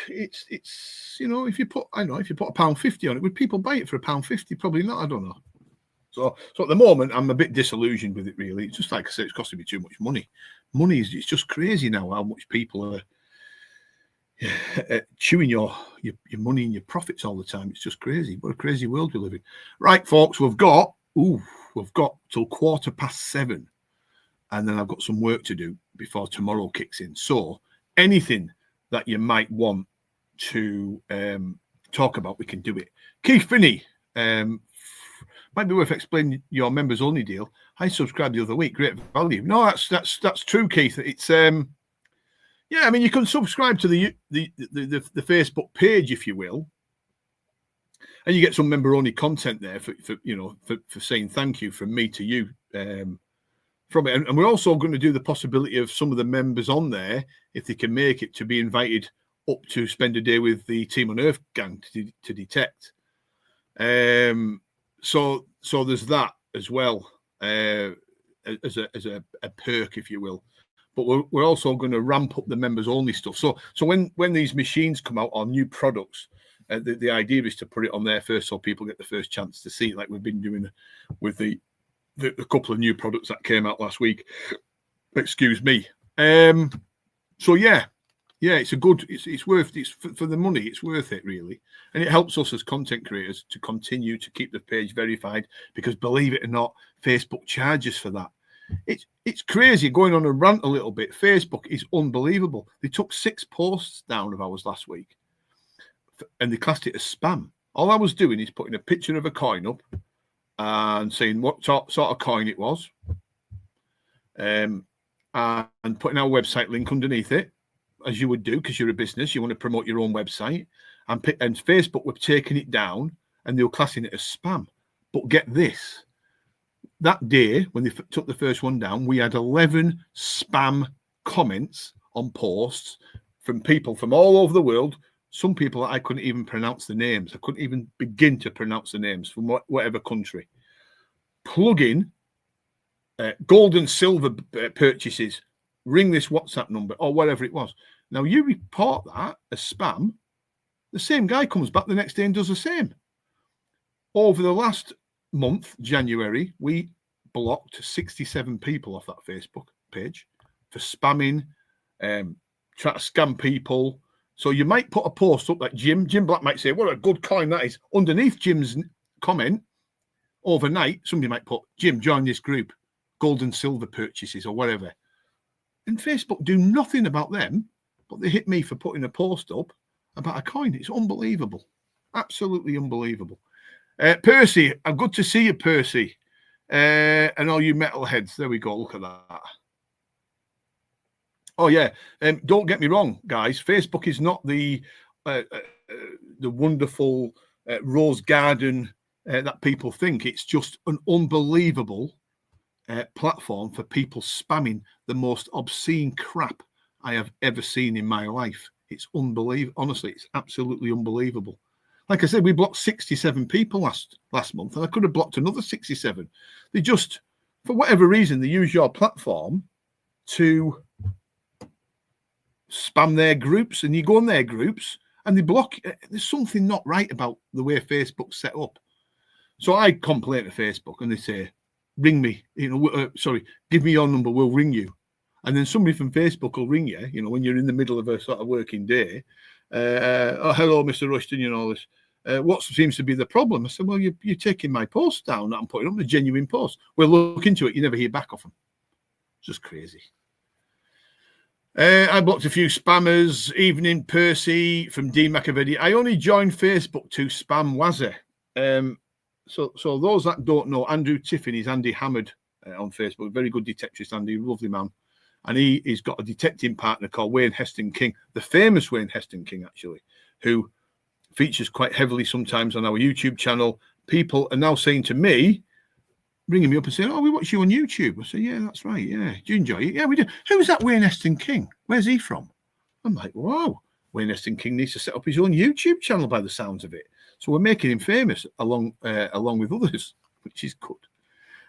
it's you know, if you put £1.50 on it, would people buy it for £1.50? Probably not. I don't know. So at the moment, I'm a bit disillusioned with it. Really, it's just like I said, it's costing me too much money. It's just crazy now how much people are chewing your money and your profits all the time. It's just crazy. What a crazy world we live in. Right, folks, we've got till 7:15, and then I've got some work to do before tomorrow kicks in. So anything that you might want to talk about, we can do it. Keith Finney, might be worth explaining your members only deal. I subscribed the other week, great value. No, that's true, Keith. It's yeah, I mean, you can subscribe to the Facebook page, if you will, and you get some member only content there for saying thank you from me to you from it. And we're also going to do the possibility of some of the members on there, if they can make it, to be invited up to spend a day with the Team Unearth gang to detect. So there's that as well, as a perk, if you will. But we're also going to ramp up the members only stuff. So when these machines come out on new products, the idea is to put it on there first, so people get the first chance to see it, like we've been doing with the couple of new products that came out last week. Excuse me. So yeah, it's worth it for the money. It's worth it, really, and it helps us as content creators to continue to keep the page verified, because believe it or not, Facebook charges for that. It's crazy. Going on a rant a little bit, Facebook is unbelievable. They took 6 posts down of ours last week, and they classed it as spam. All I was doing is putting a picture of a coin up and saying what sort of coin it was, and putting our website link underneath it, as you would do, because you're a business, you want to promote your own website. And Facebook were taking it down, and they were classing it as spam. But get this. That day, when they took the first one down, we had 11 spam comments on posts from people from all over the world. Some people that I couldn't even pronounce the names. I couldn't even begin to pronounce the names from whatever country. Plug in gold and silver purchases. Ring this WhatsApp number or whatever it was. Now, you report that as spam. The same guy comes back the next day and does the same. Over the last month, January, we blocked 67 people off that Facebook page for spamming, trying to scam people. So you might put a post up that Jim Black might say, what a good coin that is. Underneath Jim's comment, overnight, somebody might put, Jim, join this group, gold and silver purchases or whatever. And Facebook do nothing about them, but they hit me for putting a post up about a coin. It's unbelievable. Absolutely unbelievable. Percy, I'm good to see you, Percy. And all you metalheads. There we go. Look at that. Oh, yeah. Don't get me wrong, guys. Facebook is not the wonderful rose garden that people think. It's just an unbelievable platform for people spamming the most obscene crap I have ever seen in my life. It's unbelievable. Honestly, it's absolutely unbelievable. Like I said, we blocked 67 people last month, and I could have blocked another 67. They just, for whatever reason, they use your platform to spam their groups, and you go on their groups and they block. There's something not right about the way Facebook's set up. So I complain to Facebook, and they say, ring me, give me your number, we'll ring you. And then somebody from Facebook will ring you, when you're in the middle of a sort of working day. Oh, hello, Mr. Rushton, all this. What seems to be the problem? I said, well, you're taking my post down that I'm putting up, the genuine post. We'll look into it. You never hear back off them. It's just crazy. I blocked a few spammers. Evening, Percy from D. McAvedy. I only joined Facebook to spam Wazza. So those that don't know, Andrew Tiffin is Andy Hammond on Facebook. Very good detectorist, Andy. Lovely man. and he's got a detecting partner called Wayne Heston King, the famous Wayne Heston King, actually, who features quite heavily sometimes on our YouTube channel. People are now saying to me, ringing me up and saying, "Oh, we watch you on YouTube." I say, "Yeah, that's right. Yeah, do you enjoy it?" "Yeah, we do." "Who's that Wayne Heston King? Where's he from?" I'm like, "Wow, Wayne Heston King needs to set up his own YouTube channel by the sounds of it." So we're making him famous along with others, which is good.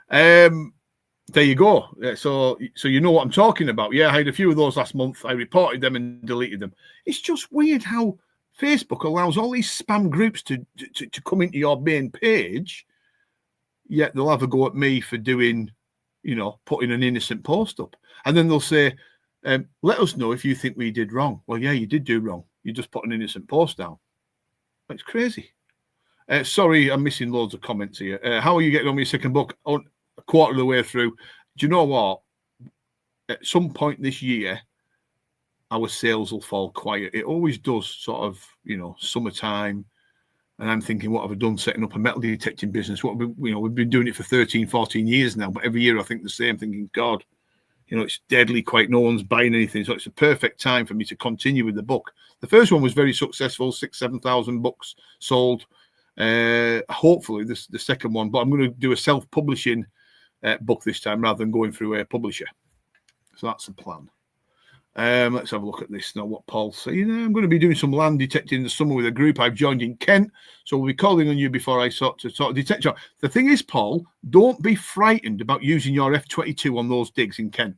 There you go. So you know what I'm talking about. Yeah, I had a few of those last month. I reported them and deleted them. It's just weird how Facebook allows all these spam groups to come into your main page, yet they'll have a go at me for doing, putting an innocent post up. And then they'll say, let us know if you think we did wrong. Well, yeah, you did do wrong. You just put an innocent post down. It's crazy. Sorry, I'm missing loads of comments here. How are you getting on with your second book? A quarter of the way through. Do you know what? At some point this year, our sales will fall quiet. It always does, sort of, summertime. And I'm thinking, what have I done setting up a metal detecting business? We've been doing it for 13, 14 years now. But every year I think the same, thinking, God, it's deadly quiet. No one's buying anything. So it's a perfect time for me to continue with the book. The first one was very successful, 7,000 books sold. Hopefully the second one, but I'm going to do a self-publishing book this time rather than going through a publisher. So that's the plan. Let's have a look at this now, what Paul's saying. I'm going to be doing some land detecting in the summer with a group I've joined in Kent. So we'll be calling on you before I sort of detect. The thing is, Paul, don't be frightened about using your F22 on those digs in Kent,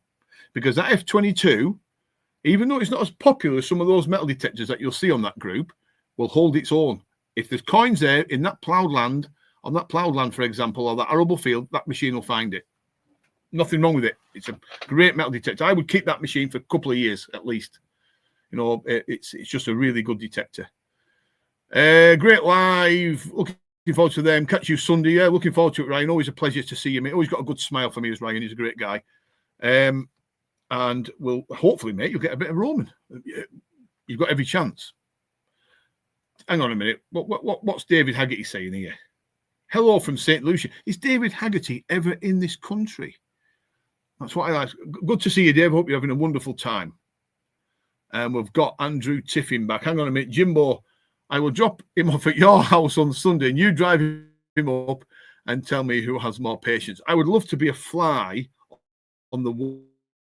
because that F22, even though it's not as popular as some of those metal detectors that you'll see on that group, will hold its own. If there's coins there in that ploughed land, on that ploughed land, for example, or that arable field, that machine will find it. Nothing wrong with it. It's a great metal detector. I would keep that machine for a couple of years at least. It's just a really good detector. Great live. Looking forward to them. Catch you Sunday. Yeah, looking forward to it, Ryan. Always a pleasure to see you, mate. Always got a good smile for me as Ryan. He's a great guy. And we'll hopefully, mate, you'll get a bit of Roman. You've got every chance. Hang on a minute. What's David Haggerty saying here? Hello from St. Lucia. Is David Haggerty ever in this country? That's what I like. Good to see you, Dave. Hope you're having a wonderful time. And we've got Andrew Tiffin back. Hang on a minute. Jimbo, I will drop him off at your house on Sunday and you drive him up and tell me who has more patience. I would love to be a fly on the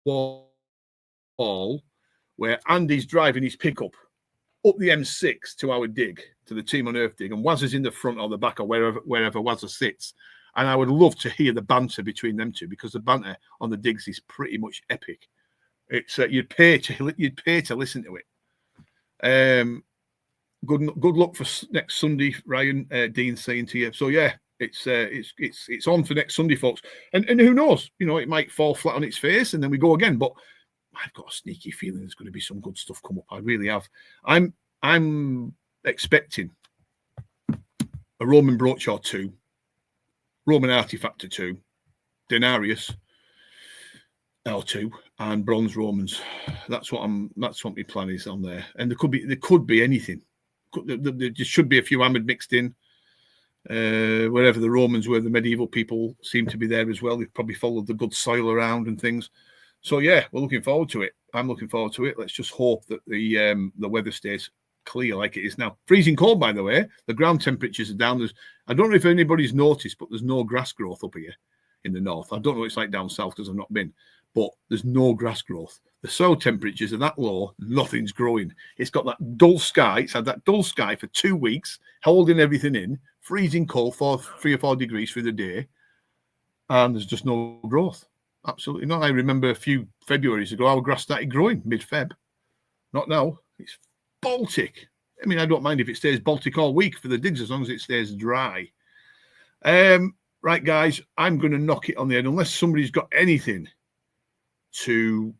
wall where Andy's driving his pickup up the M6 to our dig, to the Team on Earth dig, and Waz is in the front or the back or wherever Wazza sits. And I would love to hear the banter between them two, because the banter on the digs is pretty much epic. It's you'd pay to listen to it. Good luck for next Sunday, Ryan. Dean saying to you. So yeah, it's on for next Sunday, folks. And who knows? It might fall flat on its face and then we go again. But I've got a sneaky feeling there's going to be some good stuff come up. I really have. I'm expecting a Roman brooch or two, Roman artifact or two, denarius or two, and bronze Romans. That's what my plan is on there. And there could be anything. There should be a few hammered mixed in. Wherever the Romans were, the medieval people seem to be there as well. They've probably followed the good soil around and things. So yeah, we're looking forward to it. I'm looking forward to it. Let's just hope that the weather stays clear like it is now. Freezing cold, by the way. The ground temperatures are down. I don't know if anybody's noticed, but there's no grass growth up here in the north. I don't know what it's like down south because I've not been, but there's no grass growth. The soil temperatures are that low, nothing's growing. It's got that dull sky. It's had that dull sky for 2 weeks, holding everything in, freezing cold for 3 or 4 degrees through the day, and there's just no growth. Absolutely not. I remember a few Februaries ago, our grass started growing mid-Feb. Not now. It's Baltic. I mean, I don't mind if it stays Baltic all week for the digs as long as it stays dry. Right, guys, I'm going to knock it on the head unless somebody's got anything to...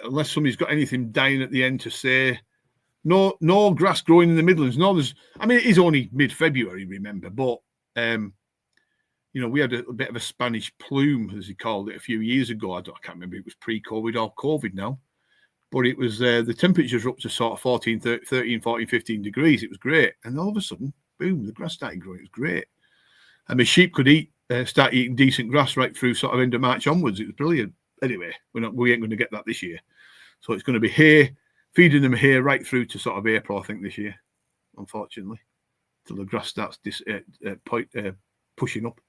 unless somebody's got anything dying at the end to say. No grass growing in the Midlands. No, it is only mid-February, remember, but... we had a bit of a Spanish plume, as he called it, a few years ago. I can't remember if it was pre-COVID or COVID now. But it was, the temperatures were up to sort of 13, 14, 15 degrees. It was great. And all of a sudden, boom, the grass started growing. It was great. And the sheep could start eating decent grass right through sort of end of March onwards. It was brilliant. anyway, we ain't going to get that this year. So it's going to be hay, feeding them hay right through to sort of April, I think, this year, unfortunately, till the grass starts pushing up.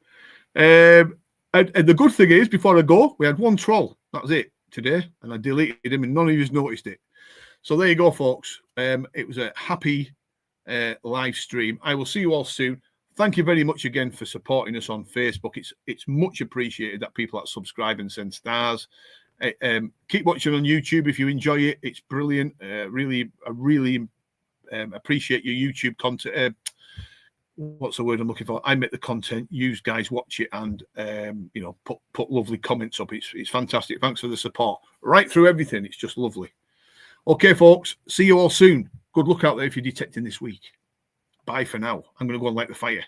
And the good thing is, before I go, we had one troll. That was it today, and I deleted him, and none of you noticed it. So there you go, folks. It was a happy live stream. I will see you all soon. Thank you very much again for supporting us on Facebook. It's much appreciated that people that subscribe and send stars. Keep watching on YouTube if you enjoy it. It's brilliant. I really appreciate your YouTube content. What's the word I'm looking for? I make the content. You guys watch it and put lovely comments up. It's fantastic. Thanks for the support right through everything. It's just lovely. Okay, folks. See you all soon. Good luck out there if you're detecting this week. Bye for now. I'm going to go and light the fire.